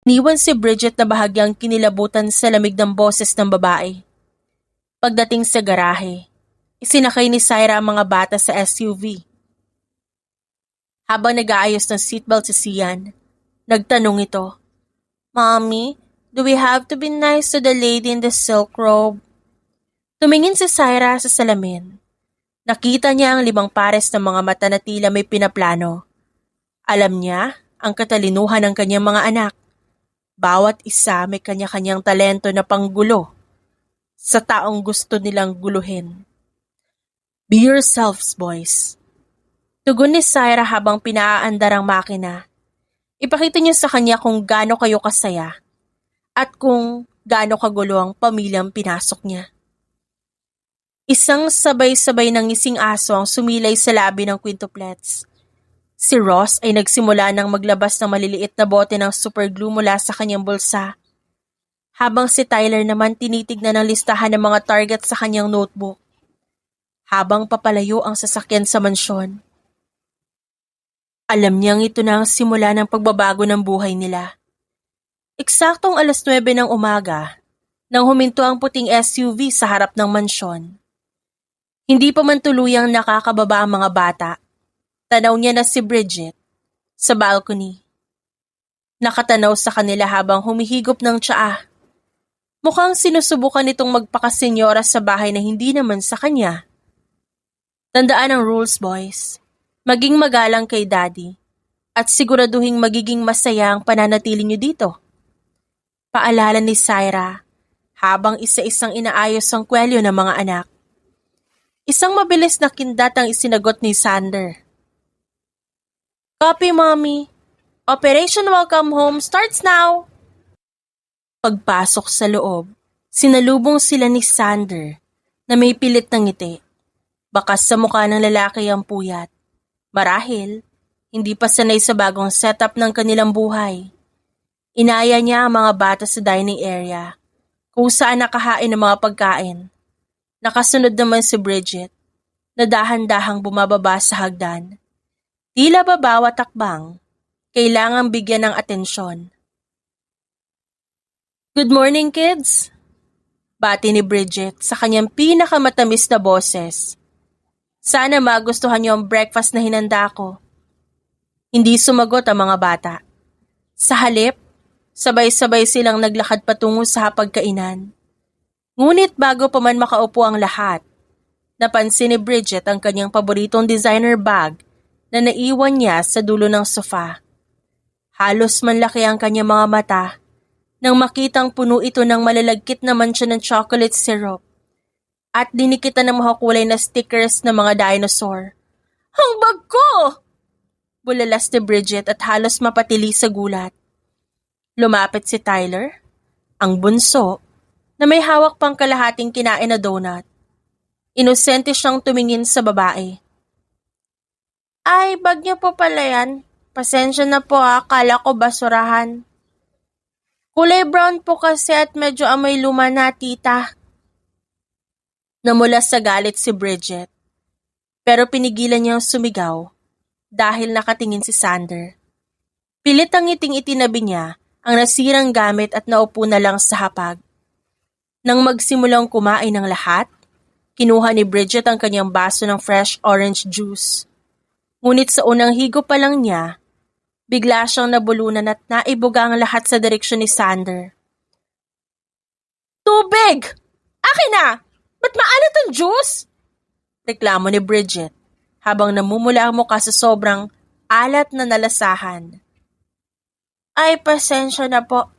Iniwan si Bridget na bahagyang kinilabutan sa lamig ng boses ng babae. Pagdating sa garahe, isinakay ni Syra ang mga bata sa SUV. Habang nag-aayos ng seatbelt si Sian, nagtanong ito, "Mommy, do we have to be nice to the lady in the silk robe?" Tumingin si Syra sa salamin. Nakita niya ang 5 pares ng mga mata na tila may pinaplano. Alam niya ang katalinuhan ng kanyang mga anak. Bawat isa may kanya-kanyang talento na panggulo sa taong gusto nilang guluhin. "Be yourselves, boys." Tugon ni Syra habang pinaaandar ang makina. Ipakita niyo sa kanya kung gaano kayo kasaya at kung gaano kagulo ang pamilyang pinasok niya. Isang sabay-sabay ng ngising aso ang sumilay sa labi ng quintuplets. Si Ross ay nagsimula ng maglabas ng maliliit na bote ng superglue mula sa kanyang bulsa. Habang si Tyler naman tinitignan ang listahan ng mga target sa kanyang notebook. Habang papalayo ang sasakyan sa mansyon. Alam niyang ito na ang simula ng pagbabago ng buhay nila. Eksaktong 9:00 ng umaga, nang huminto ang puting SUV sa harap ng mansyon. Hindi pa man tuluyang nakakababa ang mga bata. Tanaw niya na si Bridget sa balcony. Nakatanaw sa kanila habang humihigop ng tsaa. Mukhang sinusubukan nitong magpakasenyora sa bahay na hindi naman sa kanya. Tandaan ang rules, boys. Maging magalang kay Daddy at siguraduhing magiging masaya ang pananatili niyo dito. Paalala ni Syra habang isa-isang inaayos ang kwelyo ng mga anak. Isang mabilis na kindat ang isinagot ni Sander. "Copy, Mommy. Operation Welcome Home starts now." Pagpasok sa loob, sinalubong sila ni Sander na may pilit ng ngiti. Bakas sa mukha ng lalaki ang puyat. Marahil, hindi pa sanay sa bagong setup ng kanilang buhay. Inaya niya ang mga bata sa dining area, kung saan nakahain ng mga pagkain. Nakasunod naman si Bridget, na dahan-dahang bumababa sa hagdan. Tila ba bawat takbang, kailangang bigyan ng atensyon. "Good morning, kids!" Bati ni Bridget sa kanyang pinakamatamis na boses. "Sana magustuhan niyo ang breakfast na hinanda ko." Hindi sumagot ang mga bata. Sa halip, sabay-sabay silang naglakad patungo sa hapagkainan. Ngunit bago pa man makaupo ang lahat, napansin ni Bridget ang kanyang paboritong designer bag na naiwan niya sa dulo ng sofa. Halos manlaki ang kanyang mga mata nang makitang puno ito ng malalagkit na mansya ng chocolate syrup at dinikitan ng makukulay na stickers ng mga dinosaur. "Ang bag ko!" Bulalas ni Bridget at halos mapatili sa gulat. Lumapit si Tyler, ang bunso, na may hawak pang kalahating kinain na donut. Inosente siyang tumingin sa babae. "Ay, bag niyo po pala yan. Pasensya na po akala ko basurahan. Kulay brown po kasi at medyo amoy luma na, tita." Namula sa galit si Bridget, pero pinigilan niyang sumigaw dahil nakatingin si Sander. Pilit ang ngiting itinabi niya ang nasirang gamit at naupo na lang sa hapag. Nang magsimulang kumain ng lahat, kinuha ni Bridget ang kanyang baso ng fresh orange juice. Ngunit sa unang higop pa lang niya, bigla siyang nabulunan at naibuga ang lahat sa direksyon ni Sander. "Tubig! Akin na! Ba't maalat ang juice?" Reklamo ni Bridget habang namumula ang mukha sa sobrang alat na nalasahan. "Ay, pasensya na po.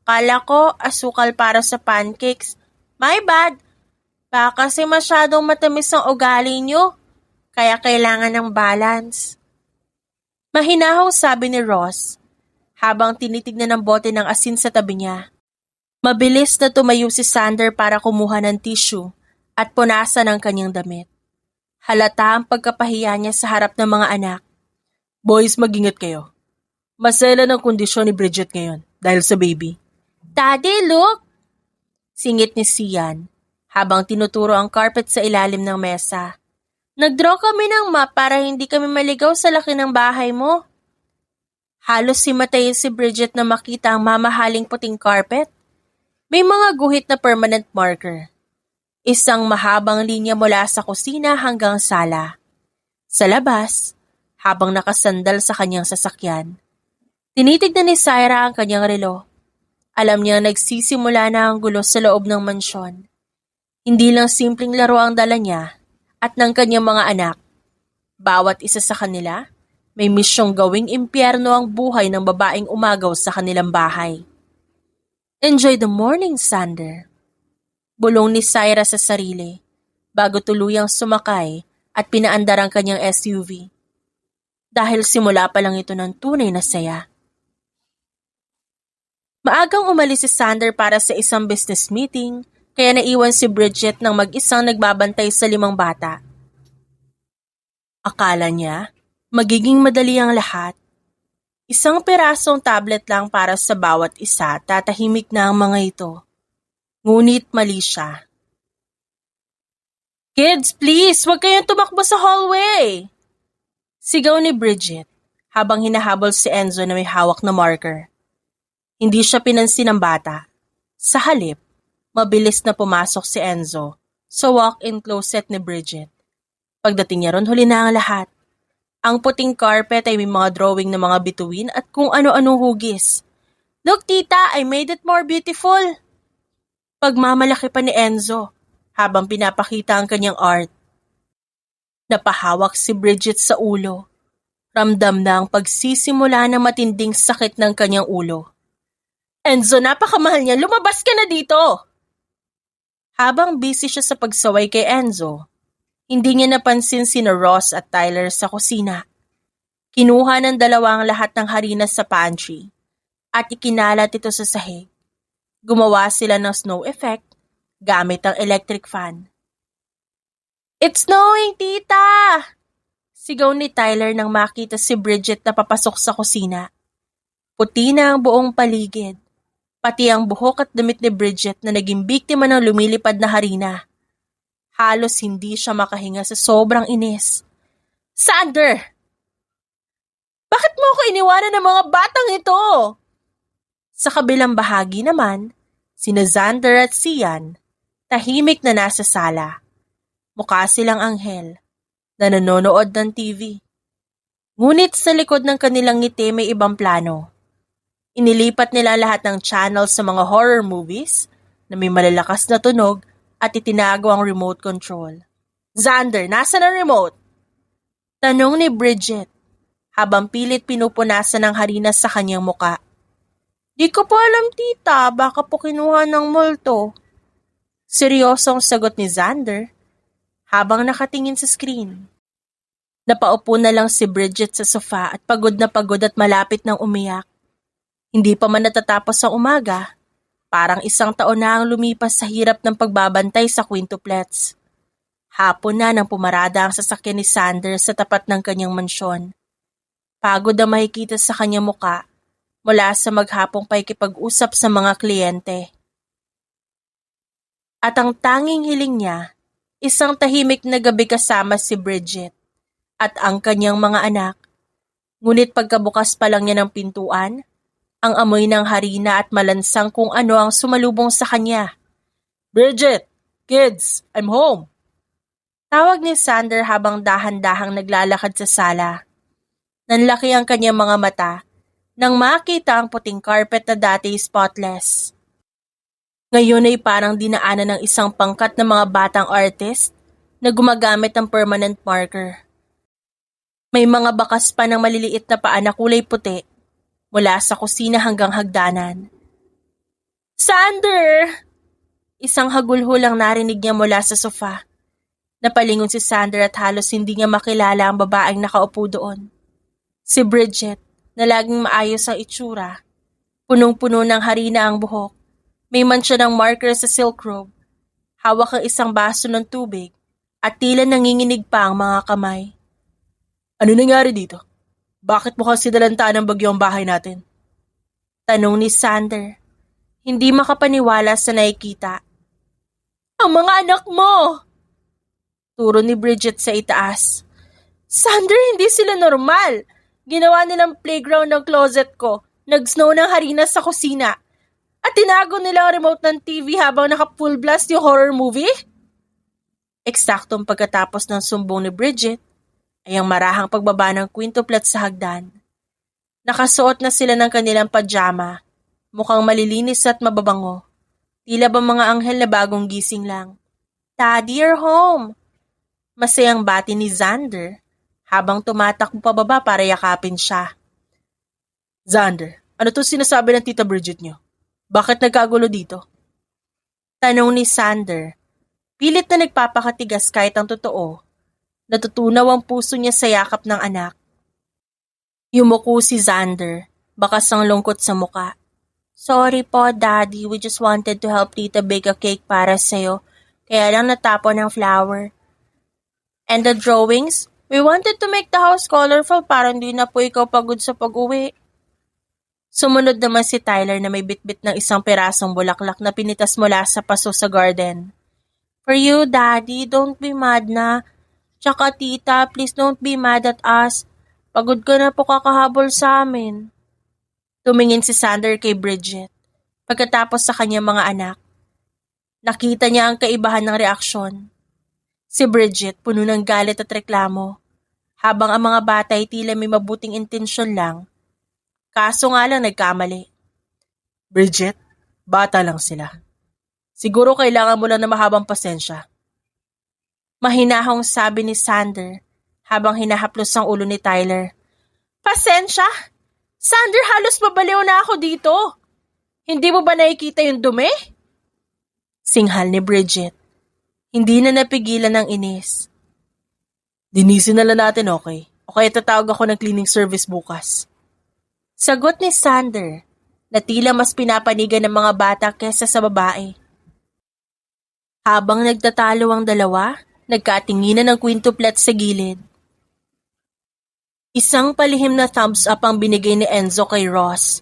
Kala ko asukal para sa pancakes. My bad. Baka kasi masyadong matamis ang ugali niyo, kaya kailangan ng balance." Mahinahaw sabi ni Ross habang tinitignan ang bote ng asin sa tabi niya. Mabilis na tumayo si Sander para kumuha ng tissue at punasan ang kanyang damit. Halata ang pagkapahiya niya sa harap ng mga anak. "Boys, mag-ingat kayo. Masela ng kondisyon ni Bridget ngayon dahil sa baby." "Daddy, look!" Singit ni Sian habang tinuturo ang carpet sa ilalim ng mesa. "Nag-draw kami ng map para hindi kami maligaw sa laki ng bahay mo." Halos himatayin si Bridget na makita ang mamahaling puting carpet. May mga guhit na permanent marker. Isang mahabang linya mula sa kusina hanggang sala. Sa labas, habang nakasandal sa kanyang sasakyan, tinitignan ni Syra ang kanyang relo. Alam niya nagsisimula na ang gulo sa loob ng mansyon. Hindi lang simpleng laro ang dala niya at ng kanyang mga anak. Bawat isa sa kanila, may misyong gawing impyerno ang buhay ng babaeng umagaw sa kanilang bahay. Enjoy the morning, Sander. Bulong ni Syra sa sarili bago tuluyang sumakay at pinaandar ang kanyang SUV. Dahil simula pa lang ito ng tunay na saya. Maagang umalis si Sander para sa isang business meeting, kaya naiwan si Bridget ng mag-isang nagbabantay sa 5 bata. Akala niya, magiging madali ang lahat. Isang pirasong tablet lang para sa bawat isa, tatahimik na ang mga ito. Ngunit mali siya. Kids, please, huwag kayong tumakbo sa hallway! Sigaw ni Bridget, habang hinahabol si Enzo na may hawak na marker. Hindi siya pinansin ng bata. Sa halip, mabilis na pumasok si Enzo sa walk-in closet ni Bridget. Pagdating niya ron, huli na ang lahat. Ang puting carpet ay may mga drawing ng mga bituin at kung ano-anong hugis. Look, tita, I made it more beautiful. Pagmamalaki pa ni Enzo habang pinapakita ang kanyang art. Napahawak si Bridget sa ulo. Ramdam na ang pagsisimula ng matinding sakit ng kanyang ulo. Enzo, napakamahal niya. Lumabas ka na dito! Habang busy siya sa pagsaway kay Enzo, hindi niya napansin sina Ross at Tyler sa kusina. Kinuha ng dalawang lahat ng harina sa pantry at ikinalat ito sa sahig. Gumawa sila ng snow effect gamit ang electric fan. It's snowing, tita! Sigaw ni Tyler nang makita si Bridget na papasok sa kusina. Puti na ang buong paligid. Pati ang buhok at damit ni Bridget na naging biktima ng lumilipad na harina. Halos hindi siya makahinga sa sobrang inis. Sander! Bakit mo ako iniwanan ng mga batang ito? Sa kabilang bahagi naman, sina Xander at Sian, tahimik na nasa sala. Mukha silang anghel na nanonood ng TV. Ngunit sa likod ng kanilang ngiti may ibang plano. Inilipat nila lahat ng channel sa mga horror movies na may malalakas na tunog at itinago ang remote control. Xander, nasa na remote? Tanong ni Bridget habang pilit pinupunasan ng harina sa kanyang muka. Di ko po alam, tita, baka po kinuha ng multo. Seryosong sagot ni Xander habang nakatingin sa screen. Napaupo na lang si Bridget sa sofa at pagod at malapit ng umiyak. Hindi pa man natatapos ang umaga, parang 1 taon na ang lumipas sa hirap ng pagbabantay sa quintuplets. Hapon na nang pumarada ang sasakyan ni Sander sa tapat ng kanyang mansyon. Pagod ang makikita sa kanyang muka mula sa maghapong pakikipag-usap sa mga kliyente. At ang tanging hiling niya, isang tahimik na gabi kasama si Bridget at ang kanyang mga anak. Ngunit pagkabukas pa lang niya ng pintuan, ang amoy ng harina at malansang kung ano ang sumalubong sa kanya. Bridget! Kids! I'm home! Tawag ni Sander habang dahan-dahang naglalakad sa sala. Nanlaki ang kanyang mga mata nang makita ang puting carpet na dati spotless. Ngayon ay parang dinaanan ng isang pangkat ng mga batang artist na gumagamit ng permanent marker. May mga bakas pa ng maliliit na paa na kulay puti mula sa kusina hanggang hagdanan. Sander! Isang hagulhol ang narinig niya mula sa sofa. Napalingon si Sander at halos hindi niya makilala ang babaeng nakaupo doon. Si Bridget, na laging maayos ang itsura. Punong-puno ng harina ang buhok. May mantsa ng marker sa silk robe. Hawak ang isang baso ng tubig at tila nanginginig pa ang mga kamay. Ano nangyari dito? Bakit mukhang sinalanta ng bagyo ang bahay natin? Tanong ni Sander. Hindi makapaniwala sa nakikita. Ang mga anak mo! Turo ni Bridget sa itaas. Sander, hindi sila normal. Ginawa nilang playground ng closet ko. Nag-snow ng harina sa kusina. At tinago nila ang remote ng TV habang naka-full blast yung horror movie? Eksaktong pagkatapos ng sumbong ni Bridget, ay ang marahang pagbaba ng quintuplet sa hagdan. Nakasuot na sila ng kanilang pajama, mukhang malilinis at mababango. Tila ba mga anghel na bagong gising lang. Daddy, you're home! Masayang bati ni Xander habang tumatakbo pababa para yakapin siya. Xander, ano to sinasabi ng Tita Bridget niyo? Bakit nagkagulo dito? Tanong ni Xander. Pilit na nagpapakatigas kahit ang totoo. Natutunaw ang puso niya sa yakap ng anak. Yumuko si Xander, bakas ang lungkot sa muka. Sorry po, Daddy. We just wanted to help Tita bake a cake para sa'yo. Kaya lang natapon ang flour. And the drawings? We wanted to make the house colorful para hindi na po ikaw pagod sa pag-uwi. Sumunod naman si Tyler na may bitbit ng isang pirasong bulaklak na pinitas mula sa paso sa garden. For you, Daddy, don't be mad na. Tsaka tita, please don't be mad at us. Pagod ka na po kakahabol sa amin. Tumingin si Xander kay Bridget. Pagkatapos sa kanyang mga anak, nakita niya ang kaibahan ng reaksyon. Si Bridget puno ng galit at reklamo, habang ang mga bata ay tila may mabuting intensyon lang. Kaso nga lang nagkamali. Bridget, bata lang sila. Siguro kailangan mo lang na mahabang pasensya. Mahinahong sabi ni Xander habang hinahaplos ang ulo ni Tyler. Pasensya? Xander, halos babaliw na ako dito. Hindi mo ba nakikita yung dumi? Singhal ni Bridget. Hindi na napigilan ng inis. Dinisin na lang natin, okay? O kaya tatawag ako ng cleaning service bukas. Sagot ni Xander na tila mas pinapanigan ng mga bata kesa sa babae. Habang nagtatalo ang dalawa, nagkatinginan ng quintuplet sa gilid. Isang palihim na thumbs up ang binigay ni Enzo kay Ross.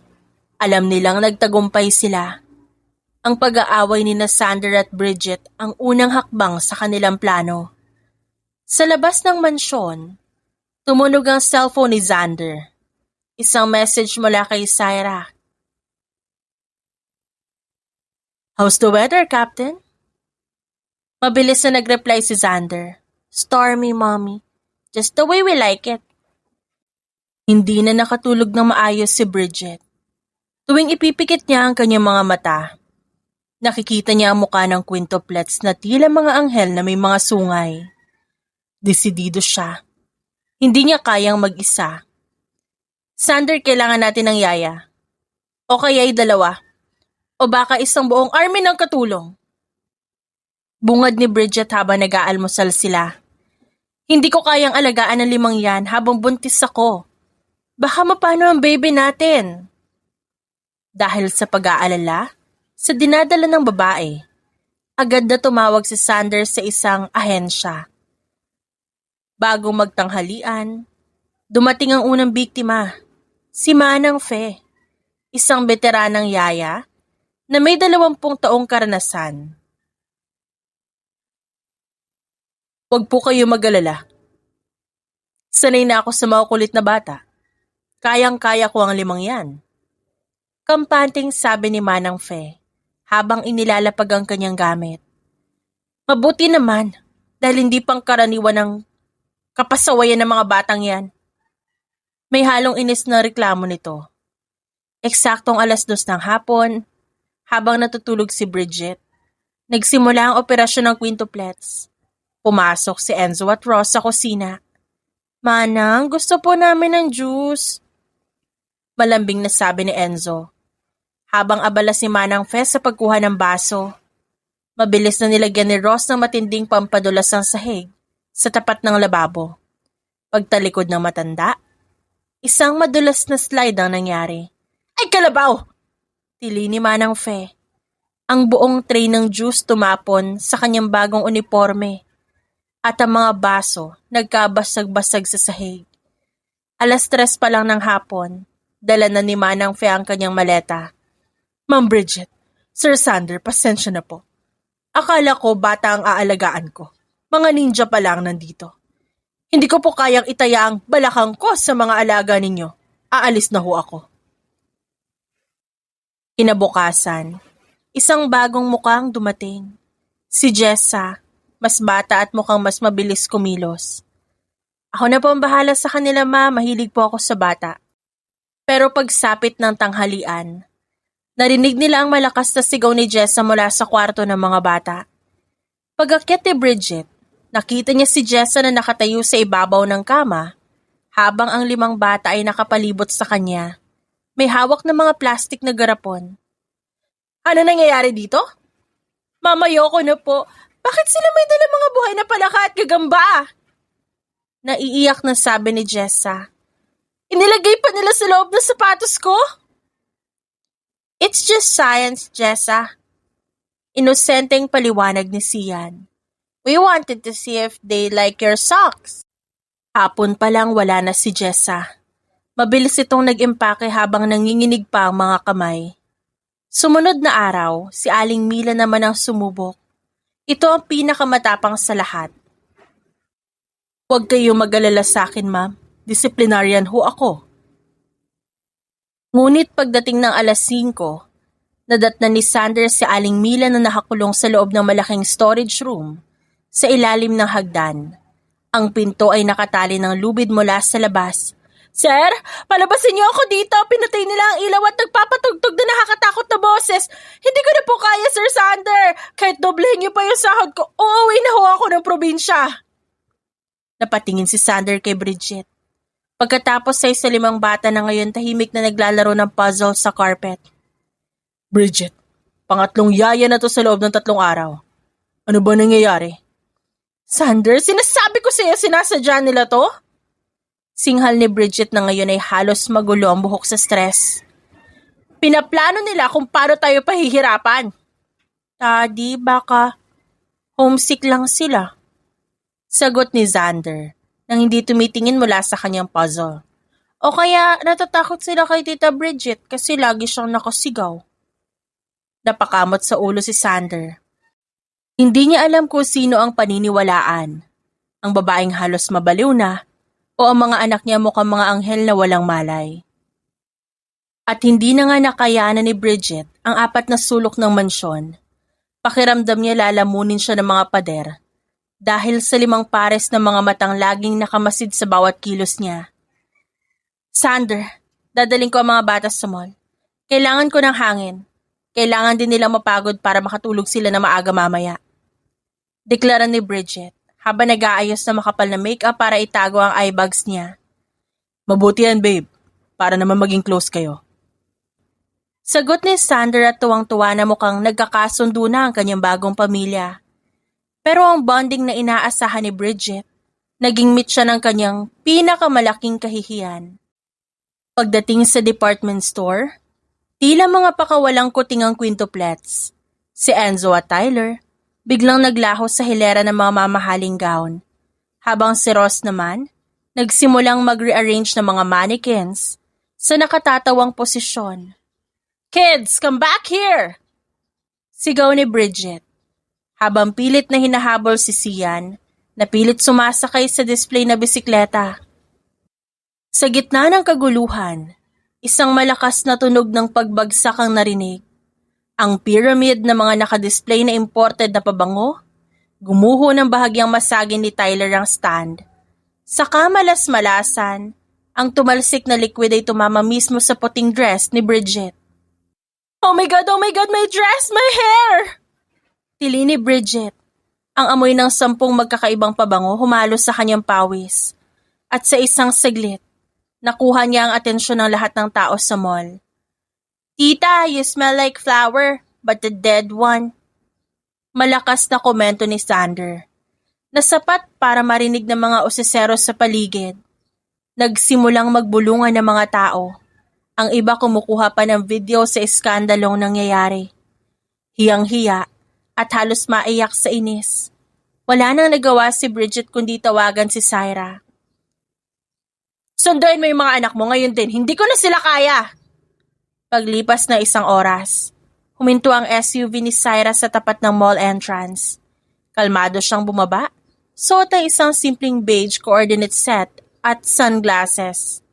Alam nilang nagtagumpay sila. Ang pag-aaway ni Xander at Bridget ang unang hakbang sa kanilang plano. Sa labas ng mansyon, tumunog ang cellphone ni Xander. Isang message mula kay Syra. How's the weather, Captain? Mabilis na nag-reply si Xander. Stormy, Mommy. Just the way we like it. Hindi na nakatulog ng maayos si Bridget. Tuwing ipipikit niya ang kanyang mga mata, nakikita niya ang mukha ng quintuplets na tila mga anghel na may mga sungay. Desidido siya. Hindi niya kayang mag-isa. Xander, kailangan natin ng yaya. O kaya'y dalawa. O baka isang buong army ng katulong. Bungad ni Bridget habang nag-aalmusal sila. Hindi ko kayang alagaan ng 5 yan habang buntis ako. Baka mapano ang baby natin? Dahil sa pag-aalala, sa dinadala ng babae, agad na tumawag si Xander sa isang ahensya. Bago magtanghalian, dumating ang unang biktima, si Manang Fe, isang veteranang yaya na may 20 taong karanasan. Huwag po kayo mag-alala. Sanay na ako sa mga kulit na bata. Kayang-kaya ko ang 5 yan. Kampanteng sabi ni Manang Fe habang inilalapag ang kanyang gamit. Mabuti naman dahil hindi pangkaraniwan ng kapasawayan ng mga batang yan. May halong inis na reklamo nito. Eksaktong 2:00 ng hapon, habang natutulog si Bridget, nagsimula ang operasyon ng quintuplets. Pumasok si Enzo at Ross sa kusina. Manang, gusto po namin ng juice. Malambing na sabi ni Enzo. Habang abala si Manang Fe sa pagkuha ng baso, mabilis na nilagyan ni Ross ng matinding pampadulas ng sahig sa tapat ng lababo. Pagtalikod ng matanda, isang madulas na slide ang nangyari. Ay, kalabaw! Tili ni Manang Fe. Ang buong tray ng juice tumapon sa kanyang bagong uniforme at ang mga baso nagkabasag-basag sa sahig. 3:00 pa lang ng hapon, dala na ni Manang Fe ang kanyang maleta. Ma'am Bridget, Sir Xander, pasensya na po. Akala ko bata ang aalagaan ko. Mga ninja pa lang nandito. Hindi ko po kayang itaya ang balakang ko sa mga alaga ninyo. Aalis na ho ako. Kinabukasan, isang bagong mukhang dumating. Si Jessa, mas bata at mukhang mas mabilis kumilos. Ako na po ang bahala sa kanila, ma. Mahilig po ako sa bata. Pero pagsapit ng tanghalian, narinig nila ang malakas na sigaw ni Jessa mula sa kwarto ng mga bata. Pag-akyat ni Bridget, nakita niya si Jessa na nakatayo sa ibabaw ng kama habang ang 5 bata ay nakapalibot sa kanya. May hawak na mga plastik na garapon. Ano nangyayari dito? Mamayoko na po. Bakit sila may dalang mga buhay na palaka at gagamba? Naiiyak na sabi ni Jessa. Inilagay pa nila sa loob ng sapatos ko? It's just science, Jessa. Inosenteng paliwanag ni Sian. We wanted to see if they like your socks. Hapon pa lang wala na si Jessa. Mabilis itong nag-impake habang nanginginig pa ang mga kamay. Sumunod na araw, si Aling Mila naman ang sumubok. Ito ang pinakamatapang sa lahat. Huwag kayong mag-alala sa akin, ma'am. Disciplinarian ho ako. Ngunit pagdating ng alas 5, nadatnan ni Sanders si Aling Mila na nakakulong sa loob ng malaking storage room sa ilalim ng hagdan. Ang pinto ay nakatali ng lubid mula sa labas. Sir, palabasin niyo ako dito. Pinatay nila ang ilaw at nagpapatugtog na nakakatakot na boses. Hindi ko na po kaya, Sir Sander. Kahit doblehin niyo pa yung sahod ko, uuwi na ho ako ng probinsya. Napatingin si Sander kay Bridget. Pagkatapos ay sa 5 bata na ngayon tahimik na naglalaro ng puzzle sa carpet. Bridget, pangatlong yaya na to sa loob ng 3 araw. Ano ba nangyayari? Sander, sinasabi ko sa'yo sinasadya nila to? Singhal ni Bridget na ngayon ay halos magulo ang buhok sa stress. Pinaplano nila kung paano tayo pahihirapan. Daddy, baka homesick lang sila. Sagot ni Xander nang hindi tumitingin mula sa kanyang puzzle. O kaya natatakot sila kay Tita Bridget kasi lagi siyang nakasigaw. Napakamot sa ulo si Xander. Hindi niya alam kung sino ang paniniwalaan. Ang babaeng halos mabaliw na o ang mga anak niya mukhang mga anghel na walang malay. At hindi na nga nakayanan ni Bridget ang 4 na sulok ng mansyon. Pakiramdam niya lalamunin siya ng mga pader dahil sa 5 pares ng mga matang laging nakamasid sa bawat kilos niya. Sander, dadaling ko ang mga bata sa mall. Kailangan ko ng hangin. Kailangan din nilang mapagod para makatulog sila na maaga mamaya. Deklara ni Bridget habang nag-aayos na makapal na makeup para itago ang eye bags niya. Mabuti yan, babe. Para naman maging close kayo. Sagot ni Sander at tuwang-tuwa na mukhang nagkakasundo na ang kanyang bagong pamilya. Pero ang bonding na inaasahan ni Bridget, naging meet siya ng kanyang pinakamalaking kahihiyan. Pagdating sa department store, tila mga pakawalang kuting ang quintuplets. Si Enzo at Tyler, biglang naglaho sa hilera ng mga mamahaling gown. Habang si Ross naman, nagsimulang mag-rearrange ng mga mannequins sa nakatatawang posisyon. Kids, come back here! Sigaw ni Bridget. Habang pilit na hinahabol si Sian, na pilit sumasakay sa display na bisikleta. Sa gitna ng kaguluhan, isang malakas na tunog ng pagbagsak ang narinig. Ang pyramid na mga nakadisplay na imported na pabango, gumuho ng bahagyang masagin ni Tyler ang stand. Sa kamalas-malasan, ang tumalsik na liquid ay tumama mismo sa puting dress ni Bridget. Oh my God, my dress, my hair! Tili ni Bridget. Ang amoy ng 10 magkakaibang pabango humalo sa kanyang pawis. At sa isang saglit, nakuha niya ang atensyon ng lahat ng tao sa mall. Tita, you smell like flower, but the dead one. Malakas na komento ni Sander, na sapat para marinig ng mga osesero sa paligid. Nagsimulang magbulungan ng mga tao. Ang iba kumukuha pa ng video sa iskandalong nangyayari. Hiyang-hiya at halos maiyak sa inis. Wala nang nagawa si Bridget kundi tawagan si Syra. Sunduin mo yung mga anak mo ngayon din, hindi ko na sila kaya! Paglipas na 1 oras, huminto ang SUV ni Syra sa tapat ng mall entrance. Kalmado siyang bumaba Suot ang isang simpleng beige coordinate set at sunglasses.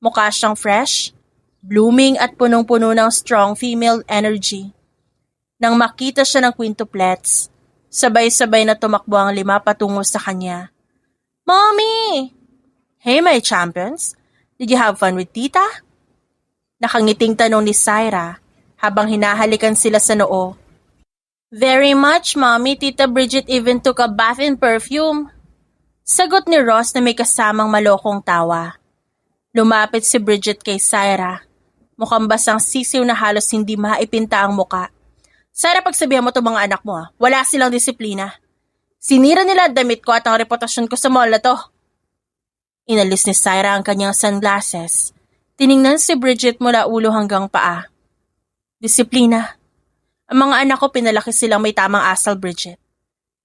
Mukha siyang fresh, blooming at punong-puno ng strong female energy. Nang makita siya ng quintuplets, sabay-sabay na tumakbo ang 5 patungo sa kanya. Mommy! Hey my champions, did you have fun with tita? Nakangiting tanong ni Syra habang hinahalikan sila sa noo. Very much, Mommy. Tita Bridget even took a bath in perfume. Sagot ni Ross na may kasamang malokong tawa. Lumapit si Bridget kay Syra. Mukhang basang sisiw na halos hindi maipinta ang muka. Syra, pagsabihan mo to mga anak mo, wala silang disiplina. Sinira nila ang damit ko at ang reputasyon ko sa mall na to. Inalis ni Syra ang kanyang sunglasses. Tiningnan si Bridget mula ulo hanggang paa. Disiplina. Ang mga anak ko pinalaki silang may tamang asal, Bridget.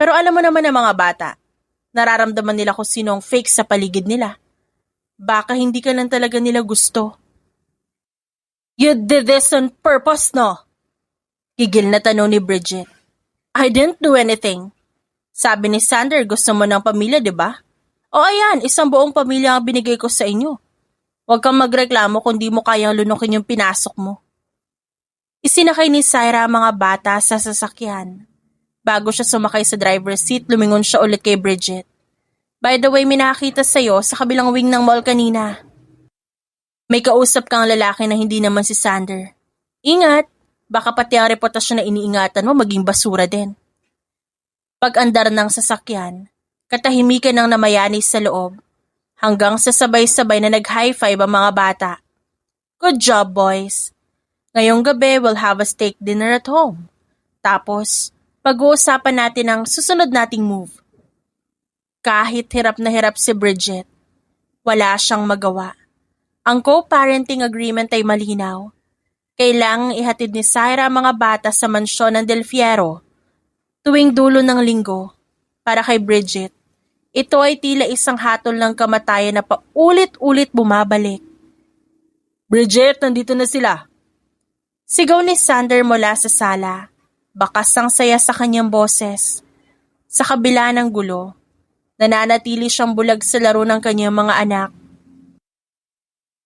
Pero alam mo naman ang mga bata, nararamdaman nila kung sino ang fake sa paligid nila. Baka hindi ka lang talaga nila gusto. You did this on purpose, no? Gigil na tanong ni Bridget. I didn't do anything. Sabi ni Sander, gusto mo ng pamilya, di ba? O ayan, isang buong pamilya ang binigay ko sa inyo. Huwag kang magreklamo kung di mo kayang lunukin yung pinasok mo. Isinakay ni Syra ang mga bata sa sasakyan. Bago siya sumakay sa driver's seat, lumingon siya ulit kay Bridget. By the way, may nakakita sa'yo sa kabilang wing ng mall kanina. May kausap kang lalaki na hindi naman si Sander. Ingat, baka pati ang reputasyon na iniingatan mo maging basura din. Pag-andar ng sasakyan, katahimikan ng namayani sa loob, hanggang sa sabay-sabay na nag-high five ang mga bata. Good job, boys! Ngayong gabi, we'll have a steak dinner at home. Tapos, pag-uusapan natin ang susunod nating move. Kahit hirap na hirap si Bridget, wala siyang magawa. Ang co-parenting agreement ay malinaw. Kailangang ihatid ni Syra ang mga bata sa mansyon ng Del Fierro tuwing dulo ng linggo. Para kay Bridget, ito ay tila isang hatol ng kamatayan na paulit-ulit bumabalik. Bridget, nandito na sila! Sigaw ni Sander mula sa sala. Bakas ang saya sa kanyang boses. Sa kabila ng gulo, nananatili siyang bulag sa laro ng kanyang mga anak.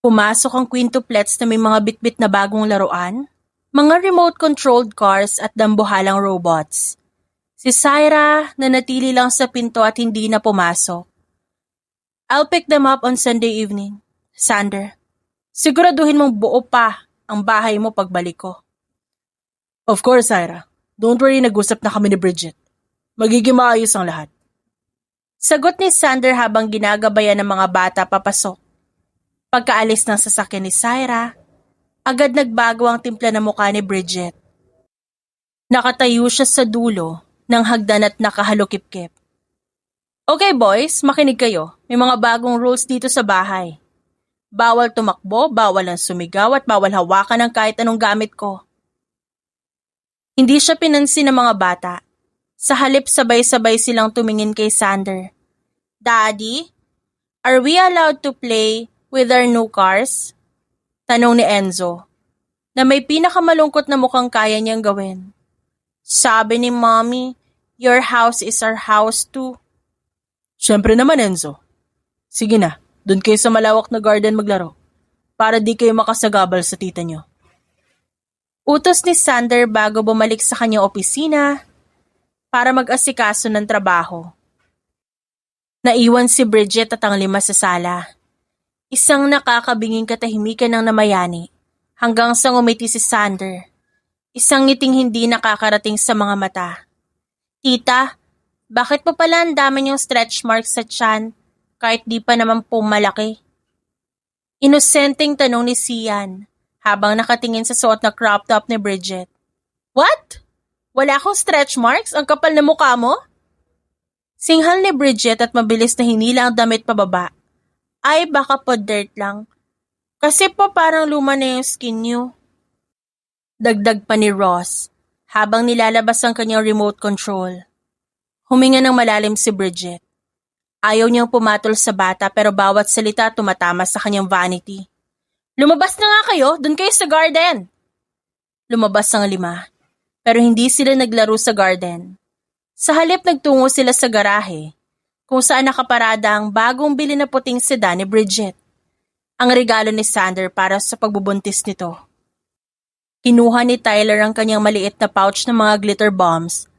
Pumasok ang quintuplets na may mga bitbit na bagong laruan, mga remote-controlled cars at dambuhalang robots. Si Syra nanatili lang sa pinto at hindi na pumasok. I'll pick them up on Sunday evening. Sander, siguraduhin mong buo pa ang bahay mo pagbalik ko. Of course, Syra. Don't worry, nag-usap na kami ni Bridget. Magiging maayos ang lahat. Sagot ni Sander habang ginagabayan ng mga bata papasok. Pagkaalis ng sasakyan ni Syra, agad nagbago ang timpla ng mukha ni Bridget. Nakatayo siya sa dulo ng hagdan at nakahalukip-kip. Okay boys, makinig kayo. May mga bagong rules dito sa bahay. Bawal tumakbo, bawal ang sumigaw at bawal hawakan ng kahit anong gamit ko. Hindi siya pinansin ng mga bata. Sa halip sabay-sabay silang tumingin kay Sander. Daddy, are we allowed to play with our new cars? Tanong ni Enzo, na may pinakamalungkot na mukhang kaya niyang gawin. Sabi ni Mommy, your house is our house too. Siyempre naman, Enzo. Sige na. Doon kayo sa malawak na garden maglaro, para di kayo makasagabal sa tita nyo. Utos ni Sander bago bumalik sa kanyang opisina para mag-asikaso ng trabaho. Naiwan si Bridget at ang 5 sa sala. Isang nakakabinging katahimikan ng namayani hanggang sa ngumiti si Sander. Isang ngiting hindi nakakarating sa mga mata. Tita, bakit pa pala ang dami niyong stretch marks sa tiyan? Kahit di pa naman po malaki. Inosenteng tanong ni Sian habang nakatingin sa suot na crop top ni Bridget. What? Wala akong stretch marks? Ang kapal na mukha mo? Singhal ni Bridget at mabilis na hinila ang damit pababa. Ay, baka po dirt lang. Kasi po parang luma na yung skin niyo. Dagdag pa ni Ross habang nilalabas ang kanyang remote control. Huminga ng malalim si Bridget. Ayaw niyang pumatol sa bata pero bawat salita tumatama sa kanyang vanity. Lumabas na nga kayo, doon kayo sa garden. Lumabas ang 5, pero hindi sila naglaro sa garden. Sa halip nagtungo sila sa garahe, kung saan nakaparada ang bagong bili na puting sedan ni Bridget. Ang regalo ni Sander para sa pagbubuntis nito. Kinuha ni Tyler ang kanyang maliit na pouch ng mga glitter bombs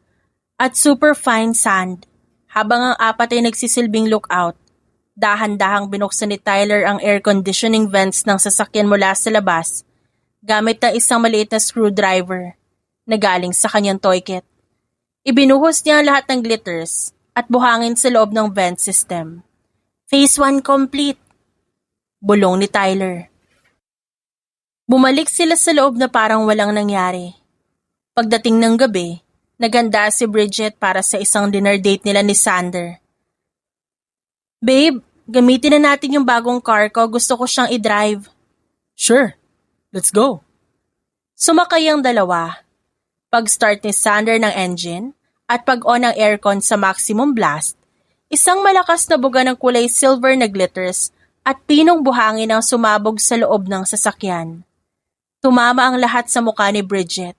at super fine sand habang ang apat ay nagsisilbing lookout. Dahan-dahang binuksan ni Tyler ang air conditioning vents ng sasakyan mula sa labas gamit ng isang maliit na screwdriver na galing sa kanyang toy kit. Ibinuhos niya ang lahat ng glitters at buhangin sa loob ng vent system. Phase 1 complete, bulong ni Tyler. Bumalik sila sa loob na parang walang nangyari. Pagdating ng gabi, naganda si Bridget para sa isang dinner date nila ni Sander. Babe, gamitin na natin yung bagong car ko. Gusto ko siyang i-drive. Sure, let's go. Sumakay ang dalawa. Pag-start ni Sander ng engine at pag-on ng aircon sa maximum blast, isang malakas na buga ng kulay silver na glitters at pinong buhangin ang sumabog sa loob ng sasakyan. Tumama ang lahat sa mukha ni Bridget,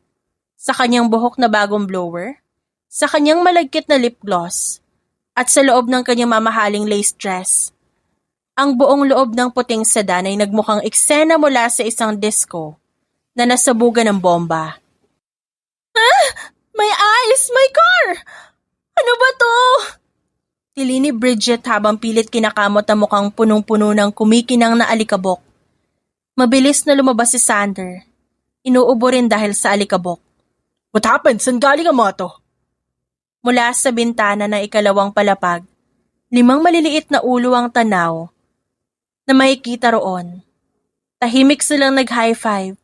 sa kanyang buhok na bagong blower, sa kanyang malagkit na lip gloss, at sa loob ng kanyang mamahaling lace dress. Ang buong loob ng puting sedan ay nagmukhang eksena mula sa isang disco na nasabugan ng bomba. May ice! May car! Ano ba to? Tili ni Bridget habang pilit kinakamot ang mukhang punong-puno ng kumikinang na alikabok. Mabilis na lumabas si Sander. Inuubo rin dahil sa alikabok. What happened? Saan galing ang mga to? Mula sa bintana ng ikalawang palapag, 5 maliliit na ulo ang tanaw na makikita roon. Tahimik silang nag-high five,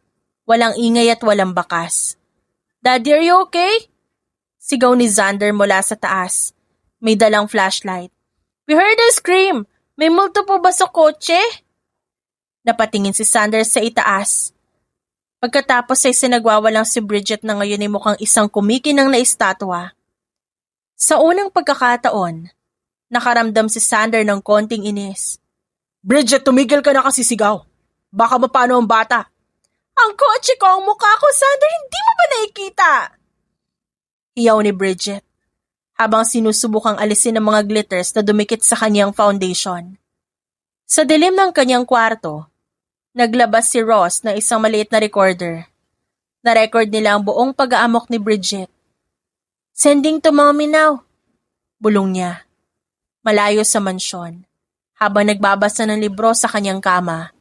walang ingay at walang bakas. Daddy, are you okay? Sigaw ni Xander mula sa taas. May dalang flashlight. We heard a scream. May multo po ba sa kotse? Napatingin si Sander sa itaas. Pagkatapos ay sinagwawalang si Bridget na ngayon ay mukhang isang kumikinang na estatwa. Sa unang pagkakataon, nakaramdam si Sander ng konting inis. Bridget, tumigil ka na kasi sigaw. Baka mapano ang bata. Ang kotse ko, ang mukha ko, Sander, hindi mo ba nakikita? Hiyaw ni Bridget, habang sinusubukang alisin ang mga glitters na dumikit sa kanyang foundation. Sa dilim ng kanyang kwarto, naglabas si Ross na isang maliit na recorder. Na-record nila ang buong pag-aamok ni Bridget. Sending to mommy now, bulong niya. Malayo sa mansyon, habang nagbabasa ng libro sa kanyang kama,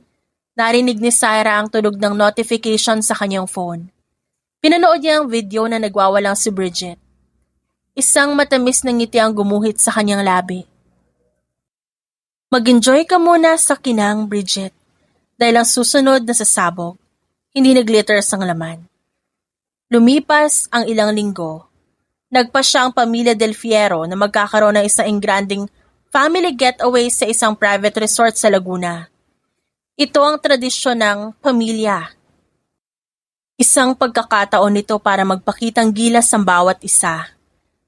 narinig ni Syra ang tunog ng notification sa kanyang phone. Pinanood niya ang video na nagwawalang si Bridget. Isang matamis na ngiti ang gumuhit sa kanyang labi. Mag-enjoy ka muna sa kinang, Bridget, dahil ang susunod na sasabog, hindi nag-glitters ang laman. Lumipas ang ilang linggo. Nagpasya ang pamilya Del Fiero na magkakaroon ng isang engranding family getaway sa isang private resort sa Laguna. Ito ang tradisyon ng pamilya. Isang pagkakataon nito para magpakitang gilas ang bawat isa.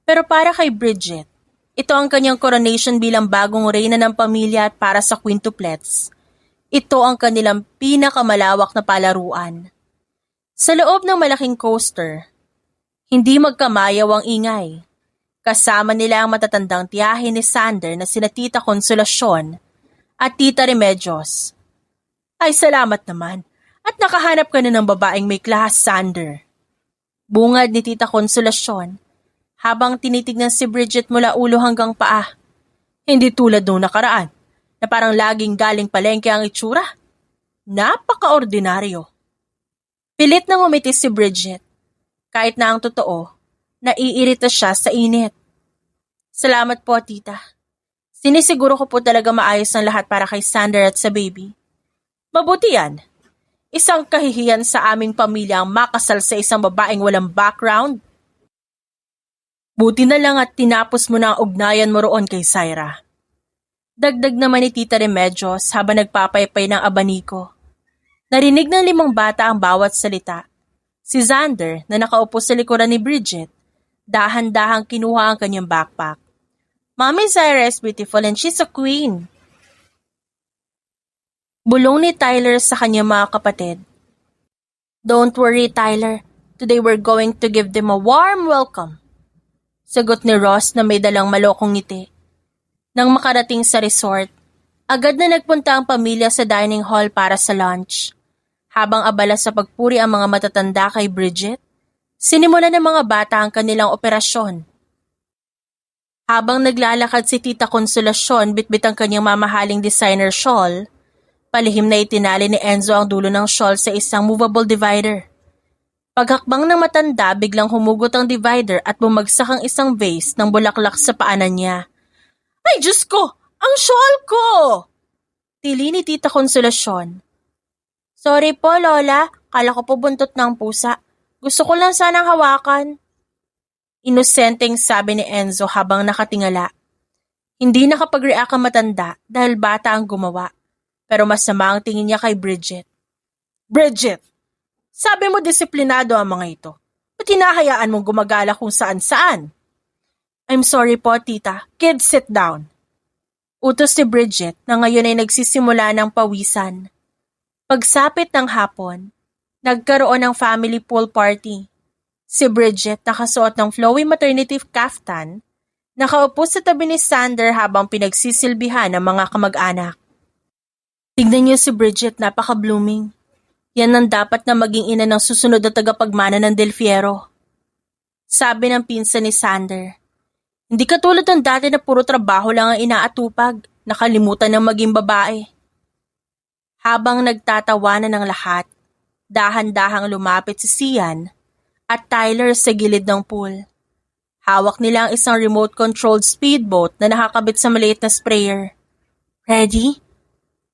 Pero para kay Bridget, ito ang kanyang coronation bilang bagong reyna ng pamilya at para sa quintuplets. Ito ang kanilang pinakamalawak na palaruan. Sa loob ng malaking coaster, hindi magkamayaw ang ingay. Kasama nila ang matatandang tiyahin ni Sander na sina Tita Consolacion at Tita Remedios. Ay, salamat naman. At nakahanap ka na ng babaeng may klase, Sander. Bungad ni Tita Consolacion habang tinitignan si Bridget mula ulo hanggang paa. Hindi tulad nung nakaraan na parang laging galing palengke ang itsura. Napaka-ordinaryo. Pilit nang umiti si Bridget. Kahit na ang totoo, naiirita siya sa init. Salamat po, tita. Sinisiguro ko po talaga maayos ang lahat para kay Sander at sa baby. Mabuti yan. Isang kahihiyan sa aming pamilya ang makasal sa isang babaeng walang background. Buti na lang at tinapos mo na ang ugnayan mo roon kay Syra. Dagdag naman ni Tita Remedios habang nagpapaypay ng abaniko. Narinig ng 5 bata ang bawat salita. Si Xander na nakaupo sa likuran ni Bridget, dahan-dahang kinuha ang kanyang backpack. Mommy Syra is beautiful and she's a queen. Bulong ni Tyler sa kanyang mga kapatid. Don't worry, Tyler. Today we're going to give them a warm welcome. Sagot ni Ross na may dalang malokong ngiti. Nang makarating sa resort, agad na nagpunta ang pamilya sa dining hall para sa lunch. Habang abala sa pagpuri ang mga matatanda kay Bridget, sinimulan ng mga bata ang kanilang operasyon. Habang naglalakad si Tita Consolacion bitbit ang kanyang mamahaling designer shawl, palihim na itinali ni Enzo ang dulo ng shawl sa isang movable divider. Paghakbang ng matanda, biglang humugot ang divider at bumagsak ang isang vase ng bulaklak sa paanan niya. Ay, Diyos ko! Ang shawl ko! Tili ni Tita Consolacion. Sorry po, Lola. Kala ko po buntot ng pusa. Gusto ko lang sanang hawakan. Inosenteng sabi ni Enzo habang nakatingala. Hindi nakapag-react ang matanda dahil bata ang gumawa. Pero masama ang tingin niya kay Bridget. Bridget! Sabi mo disiplinado ang mga ito. Ba't hinahayaan mong gumagala kung saan-saan? I'm sorry po, tita. Kids, sit down. Utos ni Bridget na ngayon ay nagsisimula ng pawisan. Pagsapit ng hapon, nagkaroon ng family pool party. Si Bridget nakasuot ng flowy maternity kaftan, nakaupo sa tabi ni Sander habang pinagsisilbihan ng mga kamag-anak. Tignan niyo si Bridget, napaka-blooming. Yan ang dapat na maging ina ng susunod na tagapagmana ng Del Fierro. Sabi ng pinsan ni Sander. Hindi katulad ng dati na puro trabaho lang ang inaatupag, nakalimutan ng maging babae. Habang nagtatawanan ng lahat, dahan-dahang lumapit si Sian at Tyler sa gilid ng pool. Hawak nila ang isang remote-controlled speedboat na nakakabit sa maliit na sprayer. Ready?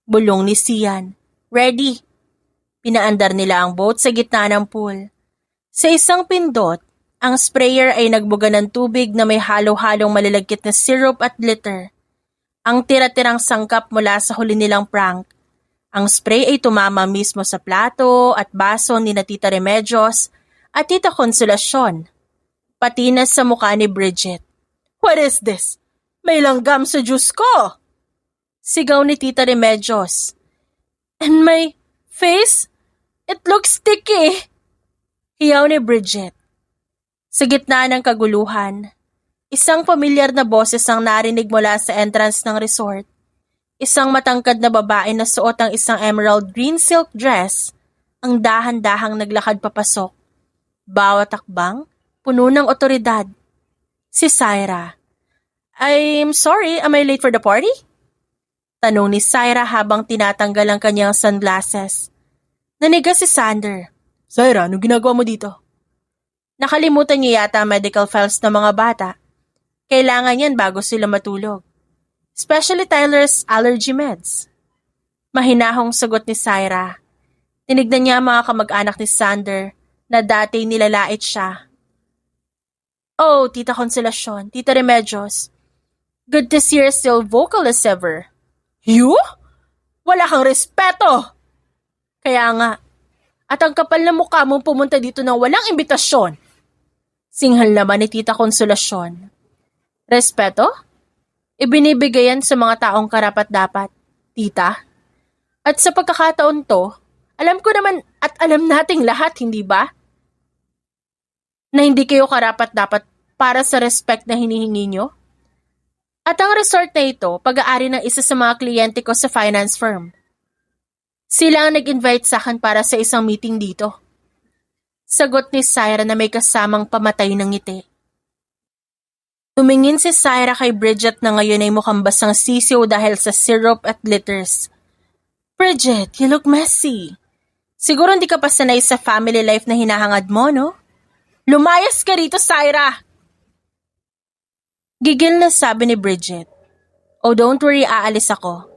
Bulong ni Sian. Ready. Pinaandar nila ang boat sa gitna ng pool. Sa isang pindot, ang sprayer ay nagbuga ng tubig na may halo-halong malalagkit na syrup at glitter. Ang tira-tirang sangkap mula sa huli nilang prank. Ang spray ay tumama mismo sa plato at baso ni na Tita Remedios at Tita Consolacion. Pati na sa mukha ni Bridget. What is this? May langgam sa juice ko! Sigaw ni Tita Remedios. And my face? It looks sticky! Hiyaw ni Bridget. Sa gitna ng kaguluhan, isang pamilyar na boses ang narinig mula sa entrance ng resort. Isang matangkad na babae na suot ang isang emerald green silk dress ang dahan-dahang naglakad papasok. Bawat takbang, puno ng otoridad. Si Syra. I'm sorry, am I late for the party? Tanong ni Syra habang tinatanggal ang kanyang sunglasses. Naniga si Sander. Syra, anong ginagawa mo dito? Nakalimutan niyo yata ang medical files ng mga bata. Kailangan yan bago sila matulog. Especially Tyler's allergy meds. Mahinahong sagot ni Syra. Tinignan niya ang mga kamag-anak ni Sander na dati nilalait siya. Oh, Tita Consolacion, Tita Remedios. Good to see you're still vocal as ever. You? Wala kang respeto! Kaya nga. At ang kapal na mukha mong pumunta dito ng walang imbitasyon. Singhal naman ni Tita Consolacion. Respeto? Ibinibigay yan sa mga taong karapat-dapat, tita. At sa pagkakataon to, alam ko naman at alam nating lahat, hindi ba? Na hindi kayo karapat-dapat para sa respect na hinihingi nyo? At ang resort na ito, pag-aari ng isa sa mga kliyente ko sa finance firm. Sila ang nag-invite sa akin para sa isang meeting dito. Sagot ni Syra na may kasamang pamatay ng ngiti. Tumingin si Syra kay Bridget na ngayon ay mukhang basang sisiw dahil sa syrup at glitters. Bridget, you look messy. Siguro hindi ka pa sanay sa family life na hinahangad mo, no? Lumayas ka rito, Syra! Gigil na sabi ni Bridget. Oh, don't worry, aalis ako.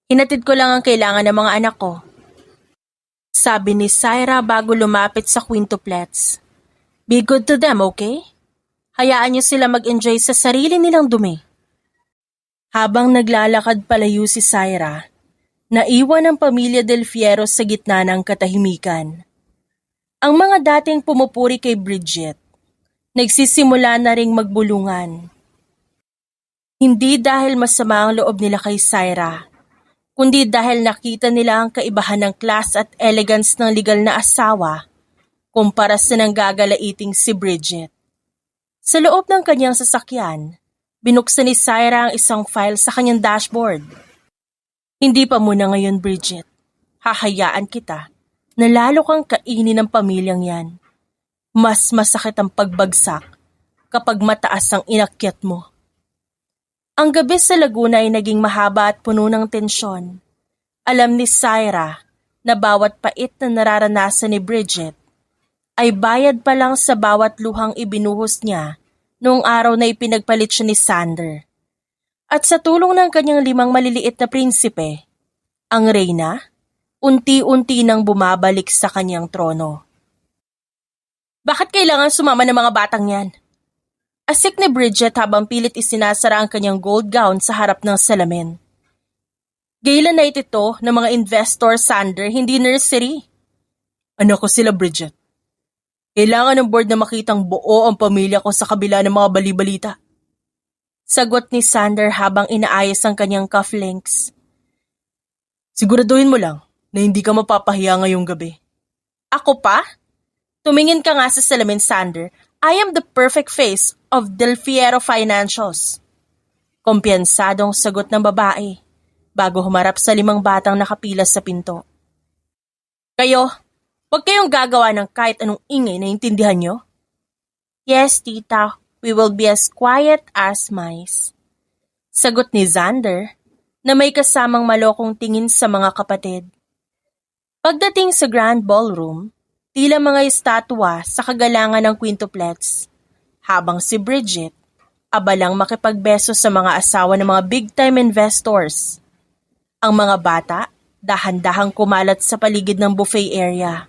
Hinatid ko lang ang kailangan ng mga anak ko. Sabi ni Syra bago lumapit sa quintuplets. Be good to them, okay? Hayaan niyo sila mag-enjoy sa sarili nilang dumi. Habang naglalakad palayo si Syra, naiwan ang pamilya Del Fierro sa gitna ng katahimikan. Ang mga dating pumupuri kay Bridget, nagsisimula na ring magbulungan. Hindi dahil masama ang loob nila kay Syra, kundi dahil nakita nila ang kaibahan ng class at elegance ng legal na asawa kumpara sa nanggagalaiting si Bridget. Sa loob ng kanyang sasakyan, Binuksan ni Syra ang isang file sa kanyang dashboard. Hindi pa muna ngayon, Bridget. Hahayaan kita na lalo kang kainin ng pamilyang yan. Mas masakit ang pagbagsak kapag mataas ang inakyat mo. Ang gabi sa Laguna ay naging mahaba at puno ng tensyon. Alam ni Syra na bawat pait na nararanasan ni Bridget ay bayad pa lang sa bawat luhang ibinuhos niya noong araw na ipinagpalit siya ni Sander. At sa tulong ng kanyang 5 maliliit na prinsipe, ang reyna, unti-unti nang bumabalik sa kanyang trono. Bakit kailangan sumama ng mga batang yan? Asik ni Bridget habang pilit isinasara ang kanyang gold gown sa harap ng salamin. Gayla night ito ng mga investor, Sander, hindi nursery. Anak ko sila, Bridget. Kailangan ng board na makitang buo ang pamilya ko sa kabila ng mga bali-balita. Sagot ni Sander habang inaayos ang kanyang cufflinks. Siguraduhin mo lang na hindi ka mapapahiya ngayong gabi. Ako pa? Tumingin ka nga sa salamin, Sander. I am the perfect face of Del Fiero Financials. Kumpiyansadong sagot ng babae bago humarap sa 5 batang nakapila sa pinto. Kayo, huwag kayong gagawa ng kahit anong ingay, naintindihan nyo? Yes, tita. We will be as quiet as mice. Sagot ni Xander na may kasamang malokong tingin sa mga kapatid. Pagdating sa grand ballroom, tila mga estatwa sa kagalangan ng quintuplets, habang si Bridget abalang makipagbeso sa mga asawa ng mga big-time investors. Ang mga bata dahan-dahang kumalat sa paligid ng buffet area.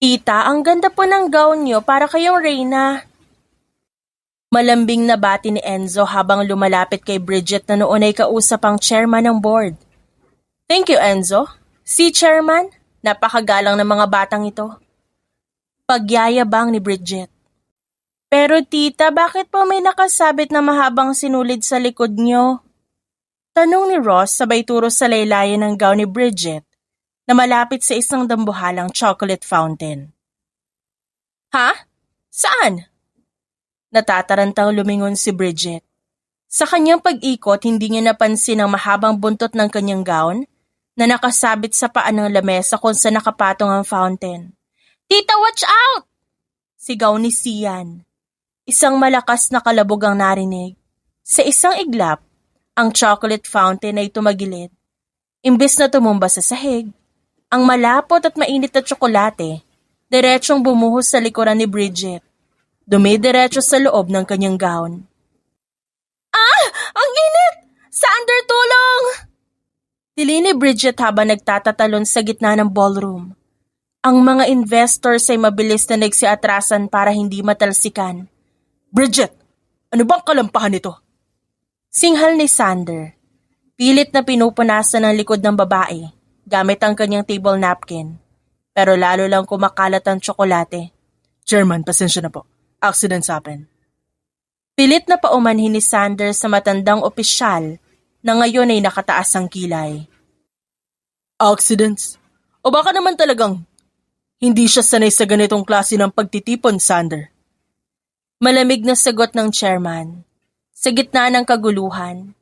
Tita, ang ganda po ng gown nyo para kayong reyna. Malambing na bati ni Enzo habang lumalapit kay Bridget na noon ay kausap ang chairman ng board. Thank you, Enzo. Si chairman, napakagalang ng mga batang ito. Pagyayabang ni Bridget. Pero tita, bakit po may nakasabit na mahabang sinulid sa likod nyo? Tanong ni Ross sabay turo sa laylayan ng gown ni Bridget na malapit sa isang dambuhalang chocolate fountain. Ha? Saan? Natatarantang lumingon si Bridget. Sa kanyang pag-ikot, hindi niya napansin ang mahabang buntot ng kanyang gown na nakasabit sa paa ng lamesa kung saan nakapatong ang fountain. Tita, watch out! Sigaw ni Sian. Isang malakas na kalabog ang narinig. Sa isang iglap, ang chocolate fountain ay tumagilid. Imbes na tumumba sa sahig, ang malapot at mainit na tsokolate, diretsong bumuhos sa likuran ni Bridget. Dumidiretso sa loob ng kanyang gown. Ah! Ang init! Sander, tulong! Dili ni Bridget habang nagtatatalon sa gitna ng ballroom. Ang mga investors ay mabilis na nagsiatrasan para hindi matalsikan. Bridget, ano bang kalampahan nito? Singhal ni Sander. Pilit na pinupunasan ng likod ng babae gamit ang kanyang table napkin. Pero lalo lang kumakalat ang tsokolate. Chairman, pasensya na po. Accidents happen. Pilit na paumanhin ni Sander sa matandang opisyal na ngayon ay nakataas ang kilay. Accidents? O baka naman talagang hindi siya sanay sa ganitong klase ng pagtitipon, Sander? Malamig na sagot ng chairman. Sa gitna ng kaguluhan,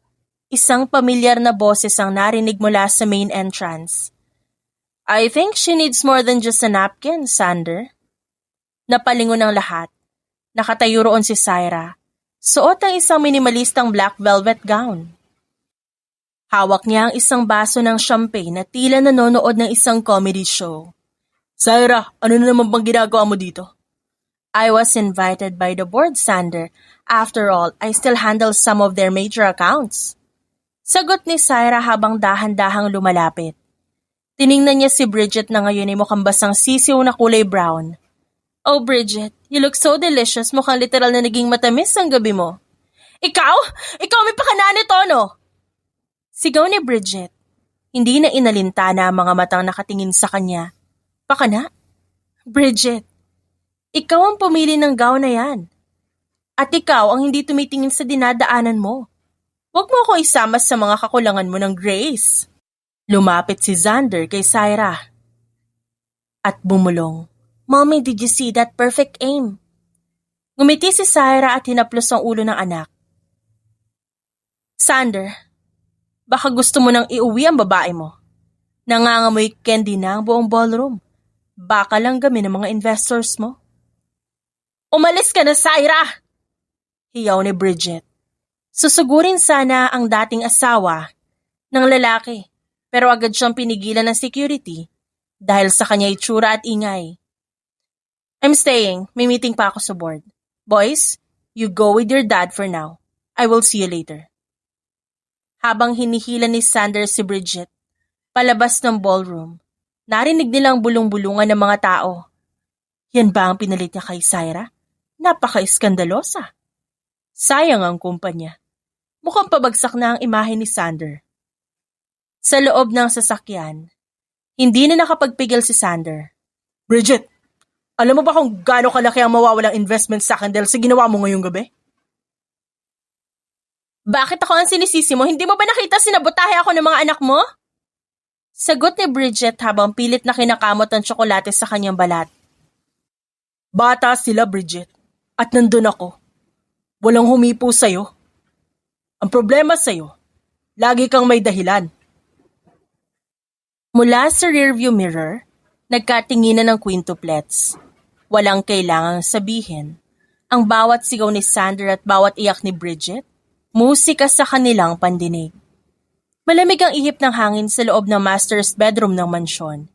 isang pamilyar na boses ang narinig mula sa main entrance. I think she needs more than just a napkin, Sander. Napalingon ng lahat. Nakatayo roon si Syra. Suot ang isang minimalistang black velvet gown. Hawak niya ang isang baso ng champagne na tila nanonood ng isang comedy show. Syra, ano na naman bang ginagawa mo dito? I was invited by the board, Sander. After all, I still handle some of their major accounts. Sagot ni Syra habang dahan-dahang lumalapit. Tiningnan niya si Bridget na ngayon ay mukhang basang sisiw na kulay brown. Oh, Bridget, you look so delicious. Mukhang literal na naging matamis ang gabi mo. Ikaw? Ikaw may pakanaan ito, no? Sigaw ni Bridget. Hindi na inalintana ang mga matang nakatingin sa kanya. Pakana? Bridget, ikaw ang pumili ng gown na yan. At ikaw ang hindi tumitingin sa dinadaanan mo. Huwag mo ako isama sa mga kakulangan mo ng grace. Lumapit si Xander kay Syra. At bumulong. Mommy, did you see that perfect aim? Ngumiti si Syra at hinaplos ang ulo ng anak. Sander, baka gusto mo nang iuwi ang babae mo. Nangangamoy candy na ang buong ballroom. Baka lang gami ng mga investors mo. Umalis ka na, Syra! Hiyaw ni Bridget. Susugurin sana ang dating asawa ng lalaki, pero agad siyang pinigilan ng security dahil sa kanya itsura at ingay. I'm staying. May meeting pa ako sa board. Boys, you go with your dad for now. I will see you later. Habang hinihila ni Sanders si Bridget, palabas ng ballroom, narinig nilang bulong-bulungan ng mga tao. Yan ba ang pinalit niya kay Syra? Napaka-iskandalosa. Sayang ang kumpanya. Mukhang pabagsak na ang imahe ni Sander. Sa loob ng sasakyan, hindi na nakapagpigil si Sander. Bridget, alam mo ba kung gaano kalaki ang mawawalang investment sa akin dahil sa ginawa mo ngayong gabi? Bakit ako ang sinisisi mo? Hindi mo ba nakita sinabotahe ako ng mga anak mo? Sagot ni Bridget habang pilit na kinakamot ang tsokolate sa kanyang balat. Bata sila, Bridget. At nandun ako. Walang humipo sa'yo. Ang problema sa'yo, lagi kang may dahilan. Mula sa rearview mirror, nagkatinginan ng quintuplets. Walang kailangang sabihin. Ang bawat sigaw ni Sander at bawat iyak ni Bridget, musika sa kanilang pandinig. Malamig ang ihip ng hangin sa loob ng master's bedroom ng mansyon.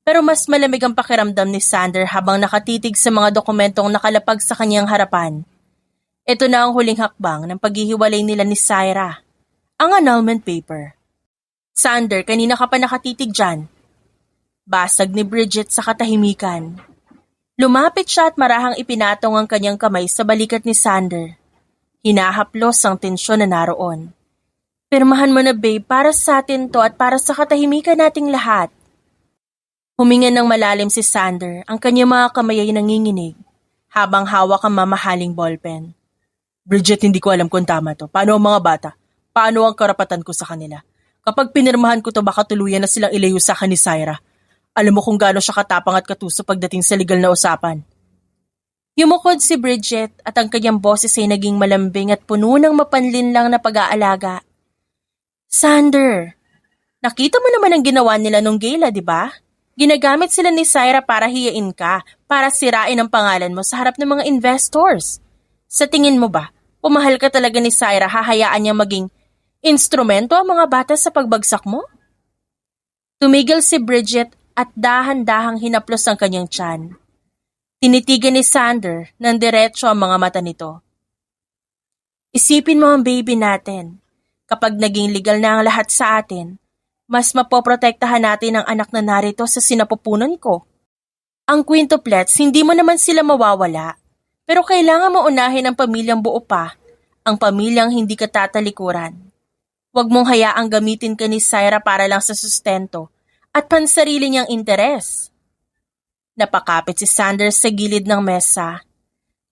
Pero mas malamig ang pakiramdam ni Sander habang nakatitig sa mga dokumentong nakalapag sa kanyang harapan. Ito na ang huling hakbang ng paghihiwalay nila ni Syra, ang annulment paper. Sander, kanina ka pa nakatitig dyan. Basag ni Bridget sa katahimikan. Lumapit siya at marahang ipinatong ang kanyang kamay sa balikat ni Sander. Hinahaplos ang tensyon na naroon. Pirmahan mo na babe, para sa atin to at para sa katahimikan nating lahat. Huminga ng malalim si Sander, ang kanyang mga kamay ay nanginginig, habang hawak ang mamahaling ballpen. Bridget, hindi ko alam kung tama to. Paano ang mga bata? Paano ang karapatan ko sa kanila? Kapag pinirmahan ko to, baka tuluyan na silang ilayo sa akin ni Syra. Alam mo kung gaano siya katapang at katuso pagdating sa legal na usapan. Yumukod si Bridget at ang kanyang boses ay naging malambing at puno ng mapanlinlang na pag-aalaga. Sander, nakita mo naman ang ginawa nila nung gala, di ba? Ginagamit sila ni Syra para hiyain ka, para sirain ang pangalan mo sa harap ng mga investors. Sa tingin mo ba, pumahal ka talaga ni Syra, hahayaan niya maging instrumento ang mga bata sa pagbagsak mo? Tumigil si Bridget at dahan-dahang hinaplos ang kanyang tiyan. Tinitigan ni Sander ng diretso ang mga mata nito. Isipin mo ang baby natin. Kapag naging legal na ang lahat sa atin, mas mapoprotektahan natin ang anak na narito sa sinapupunan ko. Ang quintuplets, hindi mo naman sila mawawala. Pero kailangan mo unahin ang pamilyang buo pa, ang pamilyang hindi ka tatalikuran. Huwag mong hayaang gamitin ka ni Syra para lang sa sustento at pansarili niyang interes. Napakapit si Sanders sa gilid ng mesa.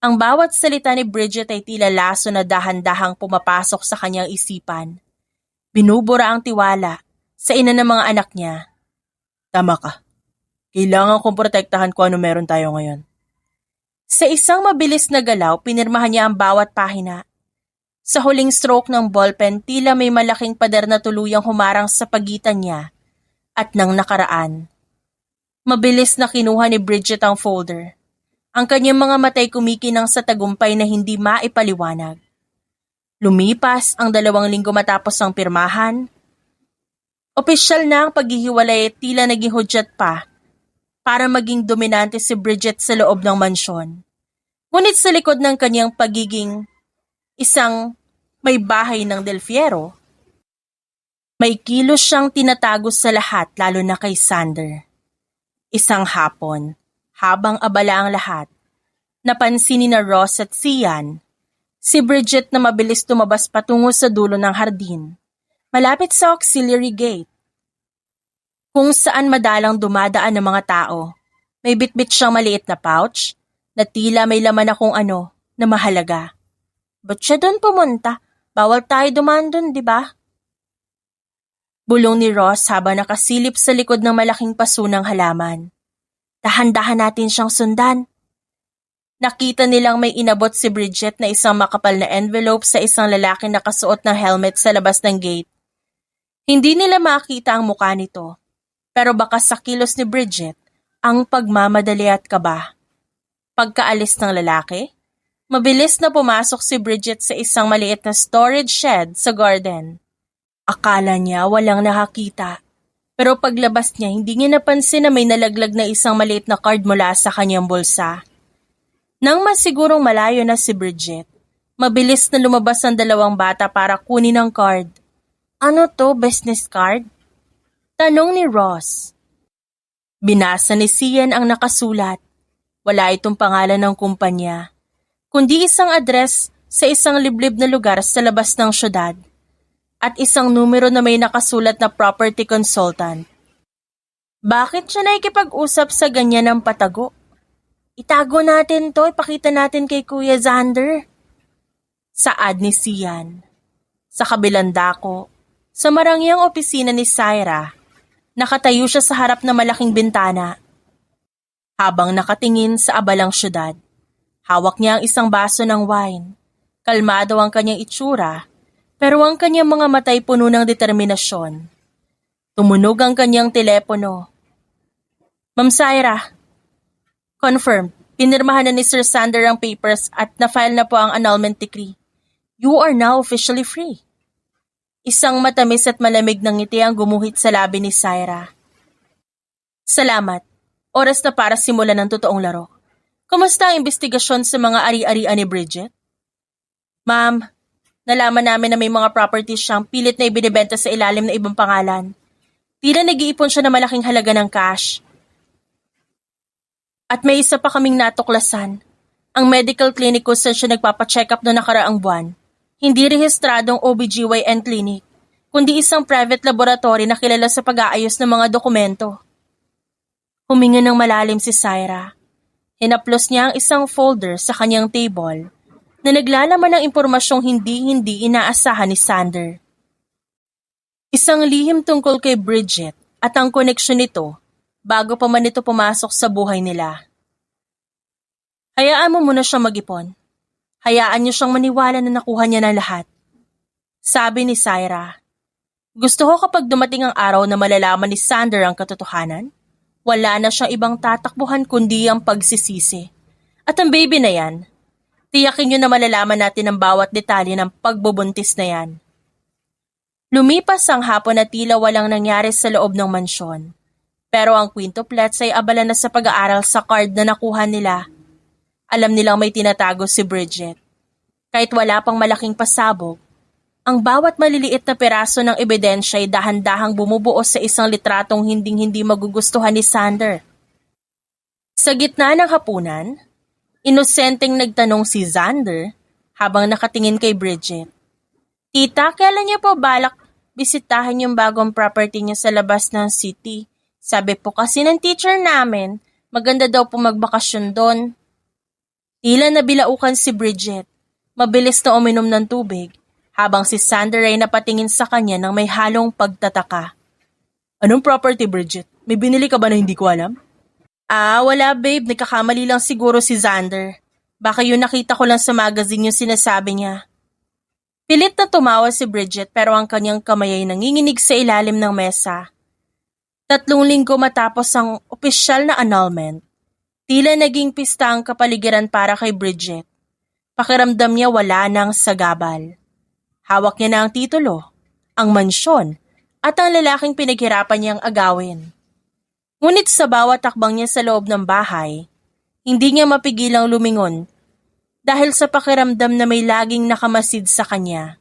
Ang bawat salita ni Bridget ay tila laso na dahan-dahang pumapasok sa kanyang isipan. Binubura ang tiwala sa ina ng mga anak niya. Tama ka. Kailangan kong protektahan kung ano meron tayo ngayon. Sa isang mabilis na galaw, pinirmahan niya ang bawat pahina. Sa huling stroke ng ballpen, tila may malaking pader na tuluyang humarang sa pagitan niya at ng nakaraan. Mabilis na kinuha ni Bridget ang folder. Ang kanyang mga matay kumikinang sa tagumpay na hindi maipaliwanag. Lumipas ang 2 linggo matapos ang pirmahan. Opisyal na ang paghihiwalay at tila naging hudyat pa para maging dominante si Bridget sa loob ng mansyon. Ngunit sa likod ng kanyang pagiging isang may bahay ng Del Fiero, may kilos siyang tinatago sa lahat lalo na kay Sander. Isang hapon, habang abala ang lahat, napansin ni na Ross at Sian, si Bridget na mabilis tumabas patungo sa dulo ng hardin, malapit sa auxiliary gate. Kung saan madalang dumadaan ng mga tao, may bitbit siyang maliit na pouch na tila may laman na kung ano na mahalaga. Ba't siya doon pumunta? Bawal tayo dumaan doon, di ba? Bulong ni Ross habang nakasilip sa likod ng malaking paso ng halaman. Dahan-dahan natin siyang sundan. Nakita nilang may inabot si Bridget na isang makapal na envelope sa isang lalaki na nakasuot ng helmet sa labas ng gate. Hindi nila makita ang mukha nito, pero baka sa kilos ni Bridget ang pagmamadali at kaba. Pagkaalis ng lalaki, mabilis na pumasok si Bridget sa isang maliit na storage shed sa garden. Akala niya walang nakakita, pero paglabas niya hindi niya napansin na may nalaglag na isang maliit na card mula sa kanyang bulsa. Nang masigurong malayo na si Bridget, mabilis na lumabas ang dalawang bata para kunin ang card. Ano to, business card? Tanong ni Ross. Binasa ni Sian ang nakasulat. Wala itong pangalan ng kumpanya, kundi isang address sa isang liblib na lugar sa labas ng syudad at isang numero na may nakasulat na property consultant. Bakit siya nakikipag-usap sa ganyan ng patago? Itago natin to, ipakita natin kay Kuya Xander. Saad ni Sian. Sa kabilang dako, sa marangyang opisina ni Syra, nakatayo siya sa harap na malaking bintana. Habang nakatingin sa abalang syudad, hawak niya ang isang baso ng wine. Kalmado ang kanyang itsura, pero ang kanyang mga matay puno ng determinasyon. Tumunog ang kanyang telepono. Ma'am Syra, confirmed, pinirmahan na ni Sir Xander ang papers at na-file na po ang annulment decree. You are now officially free. Isang matamis at malamig na ngiti ang gumuhit sa labi ni Syra. Salamat. Oras na para simulan ng totoong laro. Kumusta ang investigasyon sa mga ari-arian ni Bridget? Ma'am, nalaman namin na may mga properties siyang pilit na ibinibenta sa ilalim ng ibang pangalan. Tila nag-iipon siya ng malaking halaga ng cash. At may isa pa kaming natuklasan. Ang medical clinic kung saan siya nagpapacheck up noong nakaraang buwan. Hindi rehistradong OBGYN clinic, kundi isang private laboratory na kilala sa pag-aayos ng mga dokumento. Huminga ng malalim si Syra. Hinaplos niya ang isang folder sa kanyang table na naglalaman ng impormasyong hindi inaasahan ni Xander. Isang lihim tungkol kay Bridget at ang koneksyon nito bago pa man ito pumasok sa buhay nila. Hayaan mo muna siyang mag-ipon. Hayaan niyo siyang maniwala na nakuha niya na lahat. Sabi ni Syra. Gusto ko kapag dumating ang araw na malalaman ni Xander ang katotohanan, wala na siyang ibang tatakbuhan kundi ang pagsisisi. At ang baby na yan, tiyakin niyo na malalaman natin ang bawat detalye ng pagbubuntis na yan. Lumipas ang hapon na tila walang nangyari sa loob ng mansyon. Pero ang quintuplets ay abala na sa pag-aaral sa card na nakuha nila. Alam nilang may tinatago si Bridget. Kahit wala pang malaking pasabog, ang bawat maliliit na peraso ng ebidensya ay dahan-dahang bumubuo sa isang litratong hinding-hindi magugustuhan ni Xander. Sa gitna ng hapunan, inosenteng nagtanong si Xander habang nakatingin kay Bridget. Tita, kailan niya po balak bisitahin yung bagong property niya sa labas ng city? Sabi po kasi ng teacher namin, maganda daw po magbakasyon doon. Tila nabilaukan si Bridget. Mabilis na uminom ng tubig, habang si Xander ay napatingin sa kanya ng may halong pagtataka. Anong property, Bridget? May binili ka ba na hindi ko alam? Wala babe. Nagkakamali lang siguro si Xander. Baka yun nakita ko lang sa magazine yung sinasabi niya. Pilit na tumawa si Bridget pero ang kanyang kamay ay nanginginig sa ilalim ng mesa. 3 linggo matapos ang opisyal na annulment, tila naging pista ang kapaligiran para kay Bridget. Pakiramdam niya wala nang sagabal. Hawak niya na ang titulo, ang mansyon, at ang lalaking pinaghirapan niyang agawin. Ngunit sa bawat takbang niya sa loob ng bahay, hindi niya mapigilang lumingon dahil sa pakiramdam na may laging nakamasid sa kanya.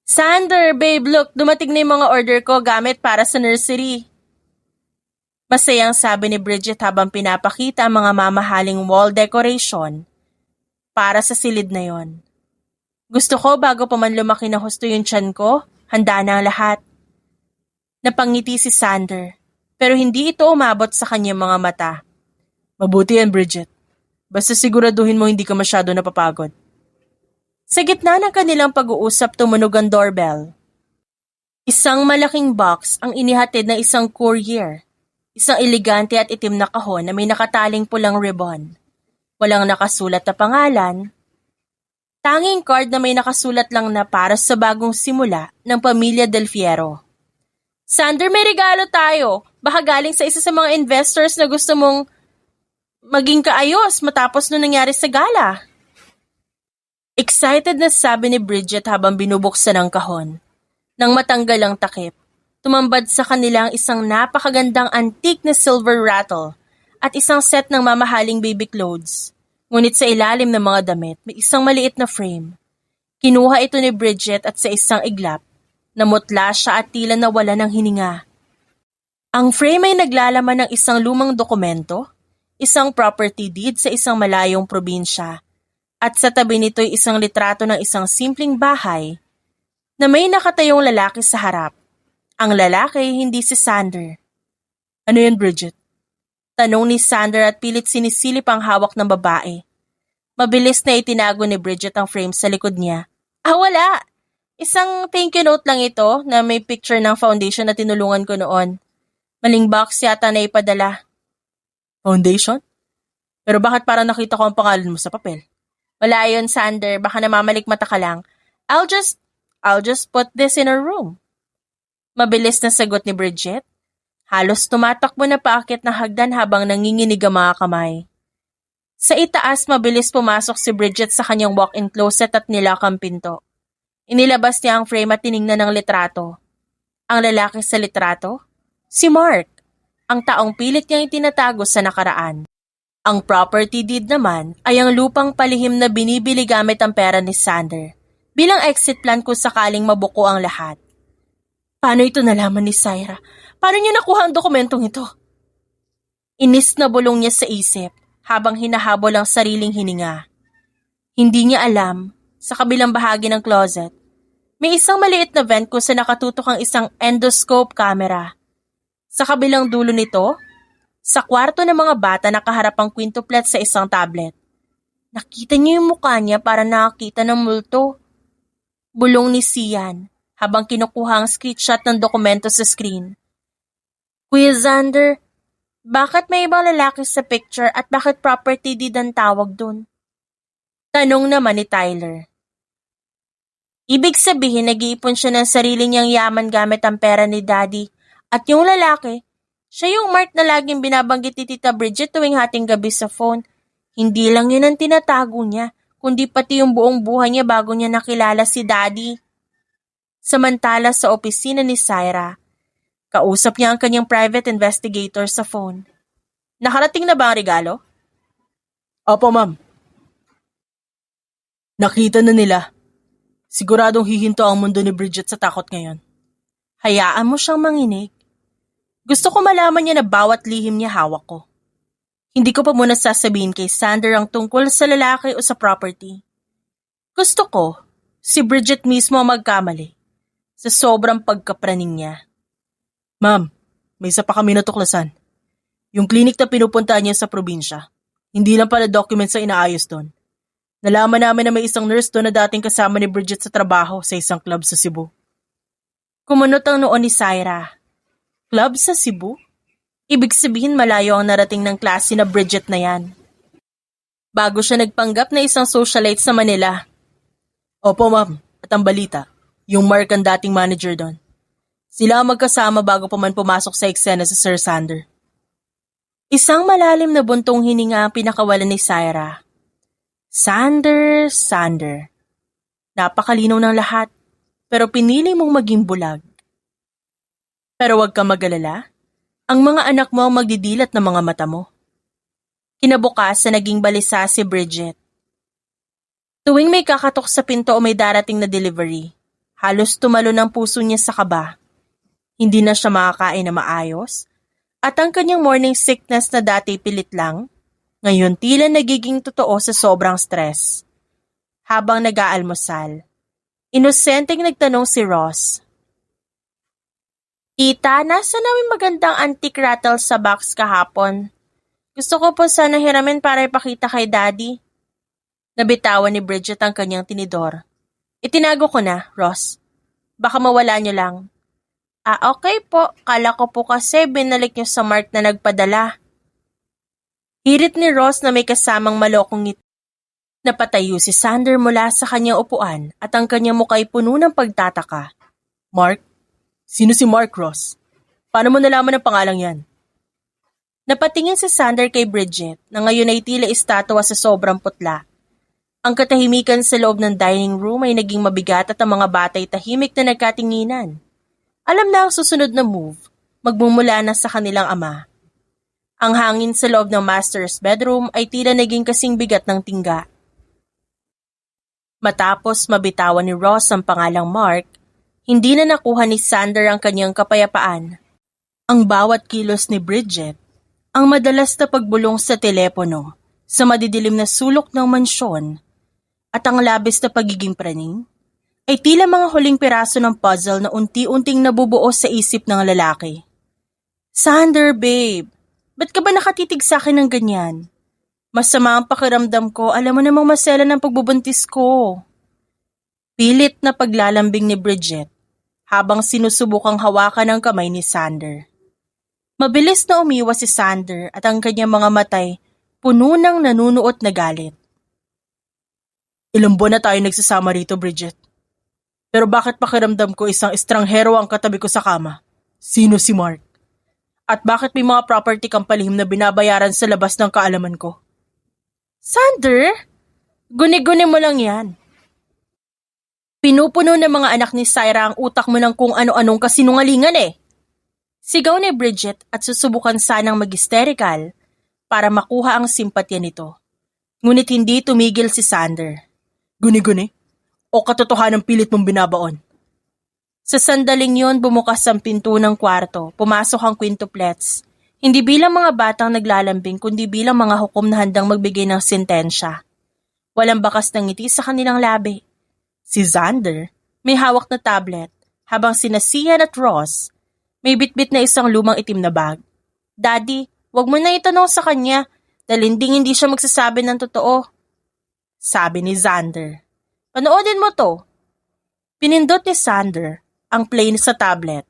Xander, babe, look, dumating na yung mga order ko gamit para sa nursery. Masayang sabi ni Bridget habang pinapakita ang mga mamahaling wall decoration para sa silid na yon. Gusto ko bago pa man lumaki na husto yung tiyan ko, handa na ang lahat. Napangiti si Xander, pero hindi ito umabot sa kanyang mga mata. Mabuti yan, Bridget. Basta siguraduhin mo hindi ka masyado napapagod. Sa gitna ng kanilang pag-uusap tumunog ang doorbell. Isang malaking box ang inihatid ng isang courier. Isang elegante at itim na kahon na may nakataling pulang ribbon. Walang nakasulat na pangalan. Tanging card na may nakasulat lang na para sa bagong simula ng pamilya Del Fiero. Sander, may regalo tayo. Baka galing sa isa sa mga investors na gusto mong maging kaayos matapos nung nangyari sa gala. Excited na sabi ni Bridget habang binubuksan ang kahon. Nang matanggal ang takip, tumambad sa kanila ang isang napakagandang antique na silver rattle at isang set ng mamahaling baby clothes. Ngunit sa ilalim ng mga damit, may isang maliit na frame. Kinuha ito ni Bridget at sa isang iglap, namutla siya at tila nawala ng hininga. Ang frame ay naglalaman ng isang lumang dokumento, isang property deed sa isang malayong probinsya, at sa tabi nito'y isang litrato ng isang simpleng bahay na may nakatayong lalaki sa harap. Ang lalaki hindi si Sander. Ano yan, Bridget? Tanong ni Sander at pilit sinisilip ang hawak ng babae. Mabilis na itinago ni Bridget ang frame sa likod niya. Wala! Isang thank you note lang ito na may picture ng foundation na tinulungan ko noon. Maling box yata na ipadala. Foundation? Pero bakit parang nakita ko ang pangalan mo sa papel? Wala yun, Sander. Baka namamalikmata ka lang. I'll just put this in our room. Mabilis na sagot ni Bridget. Halos tumatakbo na paakit ng hagdan habang nanginginig ang mga kamay. Sa itaas, mabilis pumasok si Bridget sa kanyang walk-in closet at nilak ang pinto. Inilabas niya ang frame at tiningnan ng litrato. Ang lalaki sa litrato? Si Mark, ang taong pilit niyang itinatago sa nakaraan. Ang property deed naman ay ang lupang palihim na binibili gamit ang pera ni Sander bilang exit plan kung sakaling mabuko ang lahat. Paano ito nalaman ni Syra? Paano niya nakuha ang dokumentong ito? Inis na bulong niya sa isip habang hinahabol ang sariling hininga. Hindi niya alam, sa kabilang bahagi ng closet, may isang maliit na vent kung saan nakatutok ang isang endoscope camera. Sa kabilang dulo nito, sa kwarto ng mga bata nakaharap ang quintuplet sa isang tablet. Nakita niyo yung mukha niya para nakakita ng multo. Bulong ni Sian habang kinukuha ang screenshot ng dokumento sa screen. Kuya Xander, bakit may ibang lalaki sa picture at bakit property deed ang tawag dun? Tanong naman ni Tyler. Ibig sabihin nag-iipon siya ng sarili niyang yaman gamit ang pera ni Daddy at yung lalaki, siya yung Mark na laging binabanggit ni Tita Bridget tuwing hating gabi sa phone. Hindi lang yun ang tinatago niya, kundi pati yung buong buhay niya bago niya nakilala si Daddy. Samantala sa opisina ni Syra, kausap niya ang kanyang private investigator sa phone. Nakarating na ba ang regalo? Opo, ma'am. Nakita na nila. Siguradong hihinto ang mundo ni Bridget sa takot ngayon. Hayaan mo siyang manginig. Gusto ko malaman niya na bawat lihim niya hawak ko. Hindi ko pa muna sasabihin kay Sander ang tungkol sa lalaki o sa property. Gusto ko, si Bridget mismo ang magkamali sa sobrang pagkapraning niya. Ma'am, may isa pa kami natuklasan. Yung klinik na pinupuntahan niya sa probinsya. Hindi lang pala documents ang inaayos doon. Nalaman namin na may isang nurse doon na dating kasama ni Bridget sa trabaho sa isang club sa Cebu. Kumunot ang noon ni Syra. Club sa Cebu? Ibig sabihin malayo ang narating ng klase na Bridget na yan. Bago siya nagpanggap na isang socialite sa Manila. Opo, ma'am. At ang balita, yung Mark ang dating manager doon. Sila ang magkasama bago pa man pumasok sa eksena si Sir Sander. Isang malalim na buntong hininga ang pinakawalan ni Syra. Sander. Napakalinaw ng lahat, pero pinili mong maging bulag. Pero huwag kang mag-alala, ang mga anak mo ang magdidilat ng mga mata mo. Kinabukasan naging balisa si Bridget. Tuwing may kakatok sa pinto o may darating na delivery, halos tumalo ng puso niya sa kaba. Hindi na siya makakain na maayos, at ang kanyang morning sickness na dati pilit lang, ngayon tila nagiging totoo sa sobrang stress. Habang nag-aalmusal, inosenteng nagtanong si Ross. Tita, nasa namin magandang antique rattle sa box kahapon. Gusto ko po sana hiramin para ipakita kay Daddy. Nabitawan ni Bridget ang kanyang tinidor. Itinago ko na, Ross. Baka mawala niyo lang. Okay po. Kala ko po kasi binalik niyo sa Mark na nagpadala. Hirit ni Ross na may kasamang malokong ngiti. Napatayo si Sander mula sa kanyang upuan at ang kanyang muka'y puno ng pagtataka. Mark? Sino si Mark Ross? Paano mo nalaman ang pangalang yan? Napatingin si Sander kay Bridget na ngayon ay tila estatwa sa sobrang putla. Ang katahimikan sa loob ng dining room ay naging mabigat at ang mga bata'y tahimik na nagkatinginan. Alam na ang susunod na move, magmumula na sa kanilang ama. Ang hangin sa loob ng master's bedroom ay tila naging kasing bigat ng tingga. Matapos mabitawan ni Ross ang pangalang Mark, hindi na nakuha ni Sander ang kanyang kapayapaan. Ang bawat kilos ni Bridget, ang madalas na pagbulong sa telepono, sa madidilim na sulok ng mansyon, at ang labis na pagiging praning, ay tila mga huling piraso ng puzzle na unti-unting nabubuo sa isip ng lalaki. Sander, babe, ba't ka ba nakatitig sa akin ng ganyan? Masama ang pakiramdam ko, alam mo namang masela ng pagbubuntis ko. Pilit na paglalambing ni Bridget habang sinusubukang hawakan ang kamay ni Sander. Mabilis na umiwas si Sander at ang kanyang mga matay puno ng nanunuot na galit. Ilang buwan na tayo nagsasama rito, Bridget. Pero bakit pakiramdam ko isang estranghero ang katabi ko sa kama? Sino si Mark? At bakit may mga property kang palihim na binabayaran sa labas ng kaalaman ko? Sander, guni-guni mo lang yan. Pinupuno ng mga anak ni Syra ang utak mo ng kung ano-anong kasinungalingan eh. Sigaw ni Bridget at susubukan sanang mag-hysterical para makuha ang simpatya nito. Ngunit hindi tumigil si Sander. Guni-guni? O katotohanan pilit mong binabaon? Sa sandaling yon bumukas ang pinto ng kwarto, pumasok ang quintuplets. Hindi bilang mga batang naglalambing kundi bilang mga hukom na handang magbigay ng sentensya. Walang bakas ng ngiti sa kanilang labi. Si Sander may hawak na tablet habang sina Sian at Ross may bitbit na isang lumang itim na bag. Daddy, wag mo na itanong sa kanya dahil hindi siya magsasabi ng totoo. Sabi ni Sander. Panoodin mo to. Pinindot ni Sander ang play sa tablet.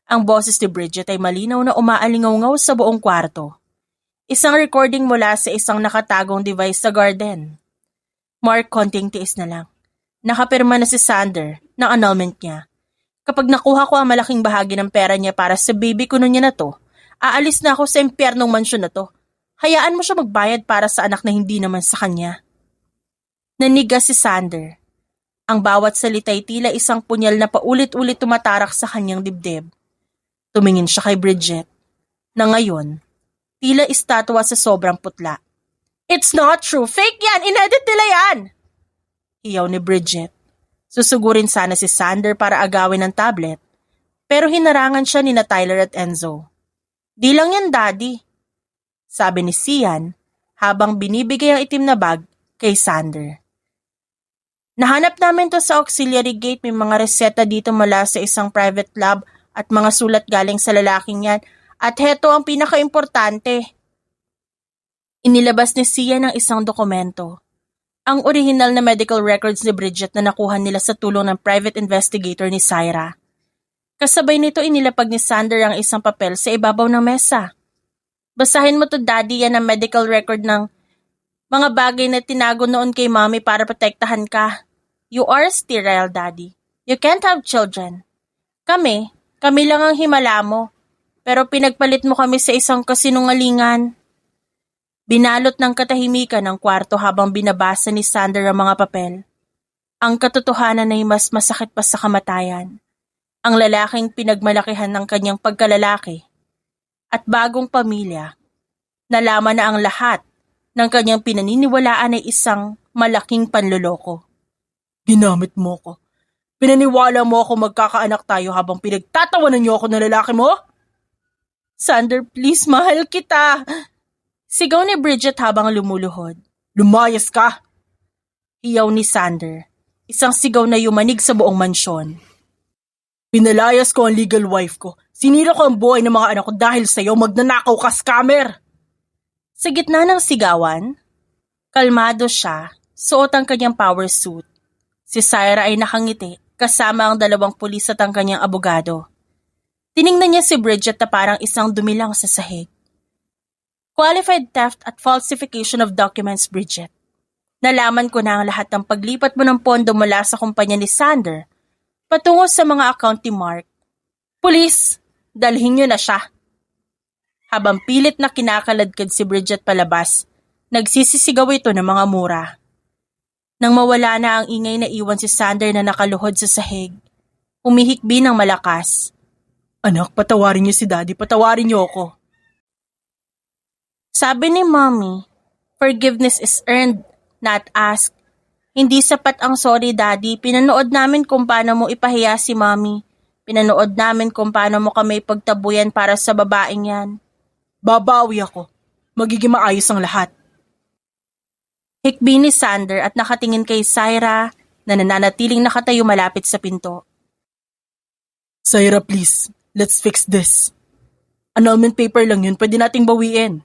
Ang boses ni Bridget ay malinaw na umaalingaw-ngaw sa buong kwarto. Isang recording mula sa isang nakatagong device sa garden. Mark, konting tiis na lang. Nakapirma na si Sander ng annulment niya. Kapag nakuha ko ang malaking bahagi ng pera niya para sa baby kuno niya na to, aalis na ako sa impyernong mansyon na to. Hayaan mo siya magbayad para sa anak na hindi naman sa kanya. Naniga si Sander. Ang bawat salita ay tila isang punyal na paulit-ulit tumatarak sa kanyang dibdib. Tumingin siya kay Bridget, na ngayon, tila estatwa sa sobrang putla. It's not true! Fake yan! Inedit nila yan! Hiyaw ni Bridget. Susugurin sana si Sander para agawin ang tablet, pero hinarangan siya ni na Tyler at Enzo. Di lang yan, Daddy, sabi ni Sian habang binibigay ang itim na bag kay Sander. Nahanap namin to sa auxiliary gate, may mga reseta dito mula sa isang private lab at mga sulat galing sa lalaking yan. At heto ang pinaka-importante. Inilabas ni Sian ang isang dokumento. Ang original na medical records ni Bridget na nakuha nila sa tulong ng private investigator ni Syra. Kasabay nito inilapag ni Sander ang isang papel sa ibabaw ng mesa. Basahin mo to, Daddy, yan ang medical record ng mga bagay na tinago noon kay Mommy para protektahan ka. You are sterile, Daddy. You can't have children. Kami lang ang himala mo. Pero pinagpalit mo kami sa isang kasinungalingan. Binalot ng katahimikan ang kwarto habang binabasa ni Sander ang mga papel. Ang katotohanan ay mas masakit pa sa kamatayan. Ang lalaking pinagmalakihan ng kanyang pagkalalaki at bagong pamilya, nalaman na ang lahat ng kanyang pinaniniwalaan ay isang malaking panloloko. Ginamit mo ko. Pinaniwala mo ako magkakaanak tayo habang pinagtatawanan niyo ako ng lalaki mo? Sander, please, mahal kita. Sigaw ni Bridget habang lumuluhod. Lumayas ka! Hiyaw ni Sander. Isang sigaw na yumanig sa buong mansyon. Pinalayas ko ang legal wife ko. Sinira ko ang buhay ng mga anak ko dahil sa'yo, magnanakaw ka, scammer! Sa gitna ng sigawan, kalmado siya, suot ang kanyang power suit. Si Syra ay nakangiti, kasama ang 2 pulis at ang kanyang abogado. Tiningnan niya si Bridget na parang isang dumilang sa sahig. Qualified theft at falsification of documents, Bridget. Nalaman ko na ang lahat ng paglipat mo ng pondo mula sa kumpanya ni Sander patungo sa mga account ni Mark. Pulis, dalhin niyo na siya. Habang pilit na kinakaladkad si Bridget palabas, nagsisisigaw ito ng mga mura. Nang mawala na ang ingay, na iwan si Sander na nakaluhod sa sahig. Humihikbi ng malakas. Anak, patawarin niyo si Daddy, patawarin niyo ako. Sabi ni Mommy, forgiveness is earned, not asked. Hindi sapat ang sorry, Daddy. Pinanood namin kung paano mo ipahiya si Mommy. Pinanood namin kung paano mo kami pagtabuyan para sa babaeng yan. Babawi ako. Magiging maayos ang lahat. Hikbi ni Sander at nakatingin kay Syra na nananatiling nakatayo malapit sa pinto. Syra, please. Let's fix this. Annulment paper lang yun. Pwede nating bawiin.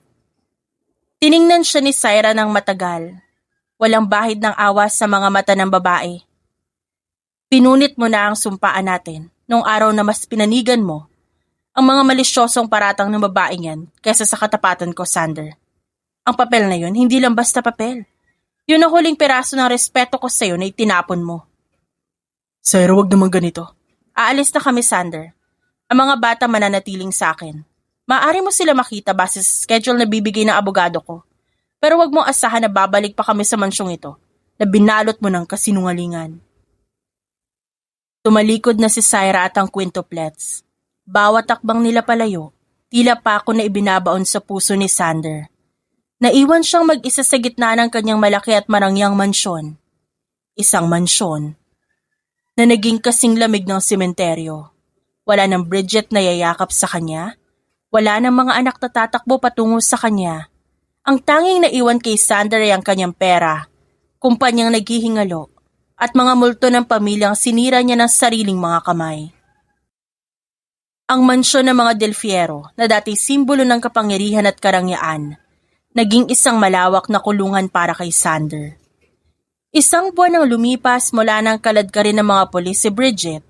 Tiningnan siya ni Syra ng matagal. Walang bahid ng awa sa mga mata ng babae. Pinunit mo na ang sumpaan natin nung araw na mas pinanigan mo ang mga malisyosong paratang ng babaeng yan kaysa sa katapatan ko, Sander. Ang papel na yun, hindi lang basta papel. Yun ang huling piraso ng respeto ko sa'yo na itinapon mo. Syra, wag naman ganito. Aalis na kami, Sander. Ang mga bata mananatiling sa akin. Maaari mo sila makita base sa schedule na bibigay ng abogado ko. Pero wag mong asahan na babalik pa kami sa mansyong ito na binalot mo ng kasinungalingan. Tumalikod na si Syra at ang quintuplets. Bawat takbang nila palayo, tila pako na ibinabaon sa puso ni Sander. Naiwan siyang mag-isa sa gitna ng kanyang malaki at marangyang mansyon. Isang mansyon na naging kasing lamig ng sementeryo. Wala ng Bridget na yayakap sa kanya. Wala ng mga anak na tatakbo patungo sa kanya. Ang tanging naiwan kay Sander ay ang kanyang pera, kumpanyang naghihingalo, at mga multo ng pamilyang sinira niya ng sariling mga kamay. Ang mansyon ng mga Del Fierro na dati simbolo ng kapangyarihan at karangyaan, naging isang malawak na kulungan para kay Sander. Isang buwan ang lumipas mula ng kaladkarin ng mga pulis si Bridget.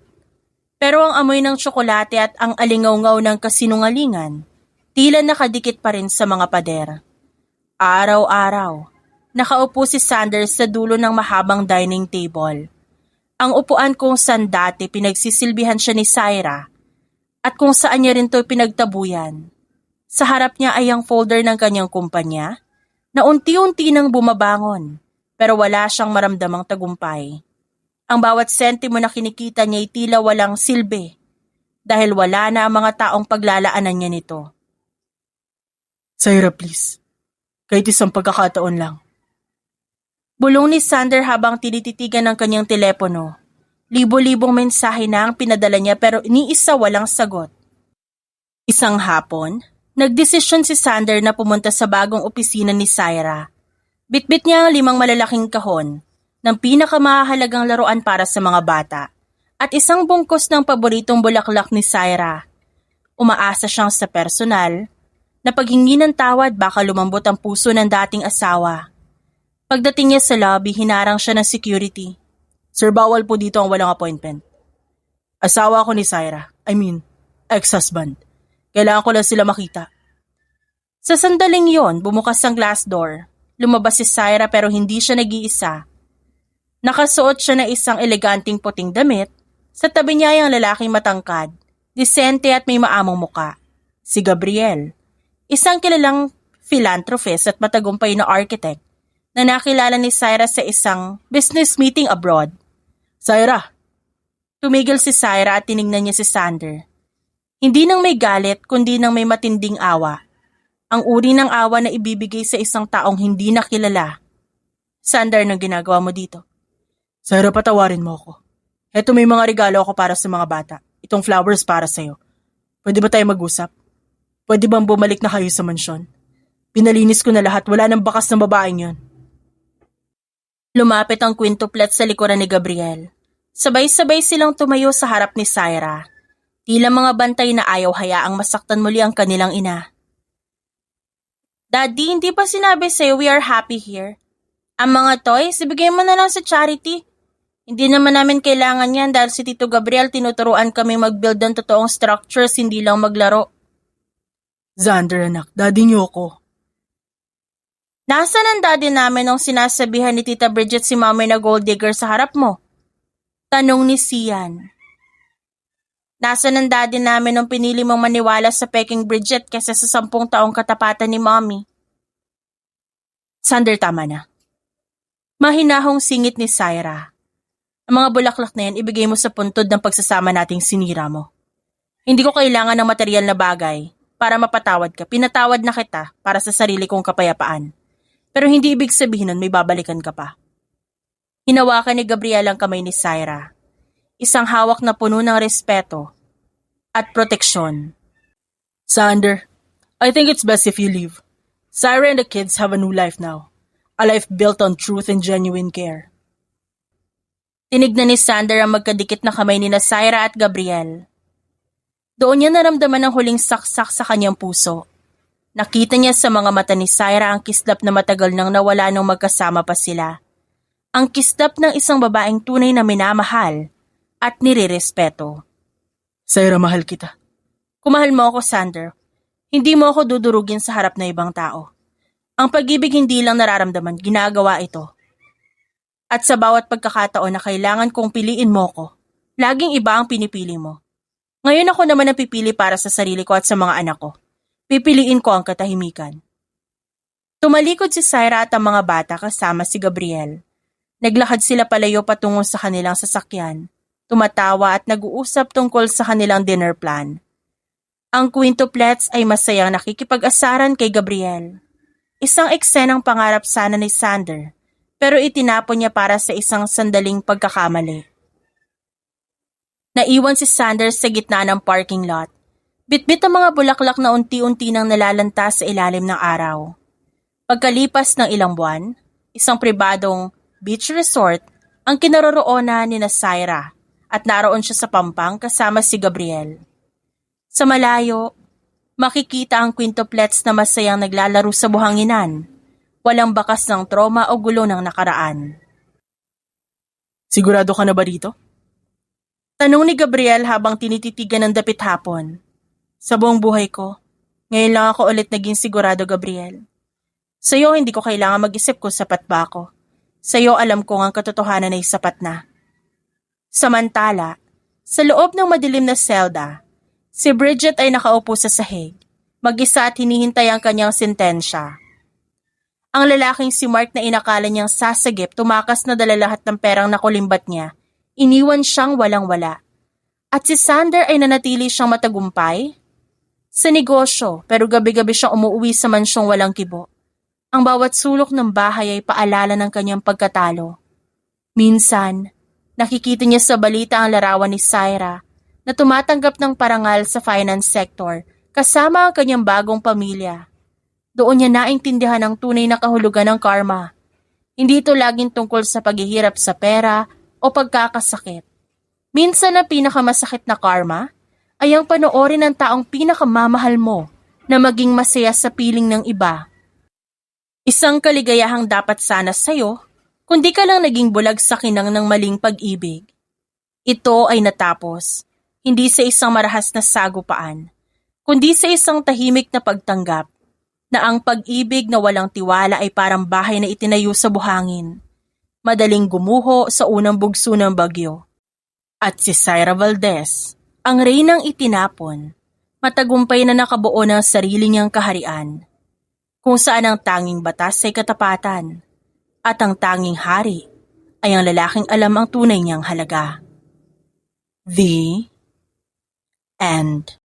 Pero ang amoy ng tsokolate at ang alingaw-ngaw ng kasinungalingan, tila nakadikit pa rin sa mga pader. Araw-araw, nakaupo si Sander sa dulo ng mahabang dining table. Ang upuan kung saan dati pinagsisilbihan siya ni Syra at kung saan niya rin ito pinagtabuyan. Sa harap niya ay ang folder ng kanyang kumpanya na unti-unti nang bumabangon pero wala siyang maramdamang tagumpay. Ang bawat sentimo na kinikita niya ay tila walang silbi dahil wala na ang mga taong paglalaanan niya nito. Syra, please. Kahit isang pagkakataon lang. Bulong ni Sander habang tinititigan ng kanyang telepono. Libo-libong mensahe na ang pinadala niya pero ni isa walang sagot. Isang hapon, nagdesisyon si Sander na pumunta sa bagong opisina ni Syra. Bitbit niya ang 5 malalaking kahon ng pinakamahalagang laruan para sa mga bata at isang bungkos ng paboritong bulaklak ni Syra. Umaasa siyang sa personal na paghingi ng tawad baka lumambot ang puso ng dating asawa. Pagdating niya sa lobby, hinarang siya ng security. Sir, bawal po dito ang walang appointment. Asawa ko ni Syra. Ex-husband. Kailangan ko lang sila makita. Sa sandaling yon, bumukas ang glass door. Lumabas si Syra pero hindi siya nag-iisa. Nakasuot siya ng isang eleganting puting damit. Sa tabi niya ay ang lalaking matangkad, disente at may maamong muka. Si Gabriel, isang kilalang philanthropist at matagumpay na architect na nakilala ni Syra sa isang business meeting abroad. Syra! Tumigil si Syra at tiningnan niya si Sander. Hindi nang may galit kundi nang may matinding awa. Ang uri ng awa na ibibigay sa isang taong hindi nakilala. Sander, anong ginagawa mo dito? Syra, patawarin mo ako. Eto, may mga regalo ako para sa mga bata. Itong flowers para sa'yo. Pwede ba tayo mag-usap? Pwede bang bumalik na kayo sa mansyon? Pinalinis ko na lahat. Wala nang bakas ng babaeng yon. Lumapit ang quintuplet sa likuran ni Gabriel. Sabay-sabay silang tumayo sa harap ni Syra. Tila mga bantay na ayaw hayaang masaktan muli ang kanilang ina. Daddy, hindi ba sinabi sa'yo we are happy here? Ang mga toys, ibigay mo na lang sa charity. Hindi naman namin kailangan yan dahil si Tito Gabriel tinuturuan kami mag-build ng totoong structures, hindi lang maglaro. Xander, anak, daddy niyo ako. Nasaan ang daddy namin nung sinasabihan ni Tita Bridget si Mommy na gold digger sa harap mo? Tanong ni Sian. Nasaan ang daddy namin nung pinili mong maniwala sa peking Bridget kaysa sa 10 taong katapatan ni Mommy? Sander, tama na. Mahinahong singit ni Syra. Ang mga bulaklak na yan, ibigay mo sa puntod ng pagsasama nating sinira mo. Hindi ko kailangan ng material na bagay para mapatawad ka. Pinatawad na kita para sa sarili kong kapayapaan. Pero hindi ibig sabihin nun may babalikan ka pa. Hinawakan ni Gabriel ang kamay ni Syra. Isang hawak na puno ng respeto at proteksyon. Sander, I think it's best if you leave. Syra and the kids have a new life now. A life built on truth and genuine care. Tinignan ni Sander ang magkadikit na kamay ni Syra at Gabriel. Doon niya naramdaman ang huling saksak sa kanyang puso. Nakita niya sa mga mata ni Syra ang kislap na matagal nang nawala nung magkasama pa sila. Ang kislap ng isang babaeng tunay na minamahal at nirirespeto. Syra, mahal kita. Kung mahal mo ako, Sander, hindi mo ako dudurugin sa harap na ibang tao. Ang pag-ibig hindi lang nararamdaman, ginagawa ito. At sa bawat pagkakataon na kailangan kong piliin mo ko, laging iba ang pinipili mo. Ngayon ako naman ang pipili para sa sarili ko at sa mga anak ko. Pipiliin ko ang katahimikan. Tumalikod si Syra at ang mga bata kasama si Gabriel. Naglakad sila palayo patungo sa kanilang sasakyan, tumatawa at nag-uusap tungkol sa kanilang dinner plan. Ang quintuplets ay masayang nakikipag-asaran kay Gabriel. Isang eksenang pangarap sana ni Sander, pero itinapon niya para sa isang sandaling pagkakamali. Naiwan si Sander sa gitna ng parking lot. Bitbit ang mga bulaklak na unti-unti nang nalalanta sa ilalim ng araw. Pagkalipas ng ilang buwan, isang pribadong beach resort ang kinaroroonan ni Syra at naroon siya sa Pampang kasama si Gabriel. Sa malayo, makikita ang quintuplets na masayang naglalaro sa buhanginan. Walang bakas ng trauma o gulo ng nakaraan. Sigurado ka na ba dito? Tanong ni Gabriel habang tinititigan ng dapit hapon. Sa buong buhay ko, ngayon lang ako ulit naging sigurado, Gabriel. Sa'yo hindi ko kailangan mag-isip kung sapat ba ako. Sa'yo alam kong ang katotohanan ay sapat na. Samantala, sa loob ng madilim na selda, si Bridget ay nakaupo sa sahig, mag-isa at hinihintay ang kanyang sentensya. Ang lalaking si Mark na inakala niyang sasagip tumakas na dala lahat ng perang nakulimbat niya, iniwan siyang walang-wala. At si Sander ay nanatili siyang matagumpay sa negosyo pero gabi-gabi siyang umuuwi sa mansyong walang kibo. Ang bawat sulok ng bahay ay paalala ng kanyang pagkatalo. Minsan, nakikita niya sa balita ang larawan ni Syra na tumatanggap ng parangal sa finance sector kasama ang kanyang bagong pamilya. Doon niya naintindihan ang tunay na kahulugan ng karma. Hindi ito laging tungkol sa paghihirap sa pera o pagkakasakit. Minsan ang pinakamasakit na karma ay ang panoorin ng taong pinakamamahal mo na maging masaya sa piling ng iba. Isang kaligayahang dapat sana sa'yo, kundi ka lang naging bulag sa kinang ng maling pag-ibig. Ito ay natapos, hindi sa isang marahas na sagupaan, kundi sa isang tahimik na pagtanggap na ang pag-ibig na walang tiwala ay parang bahay na itinayo sa buhangin, madaling gumuho sa unang bugso ng bagyo. At si Syra Valdez, ang reynang itinapon, matagumpay na nakabuo ng sarili niyang kaharian, kung saan ang tanging batas ay katapatan, at ang tanging hari ay ang lalaking alam ang tunay niyang halaga. The End.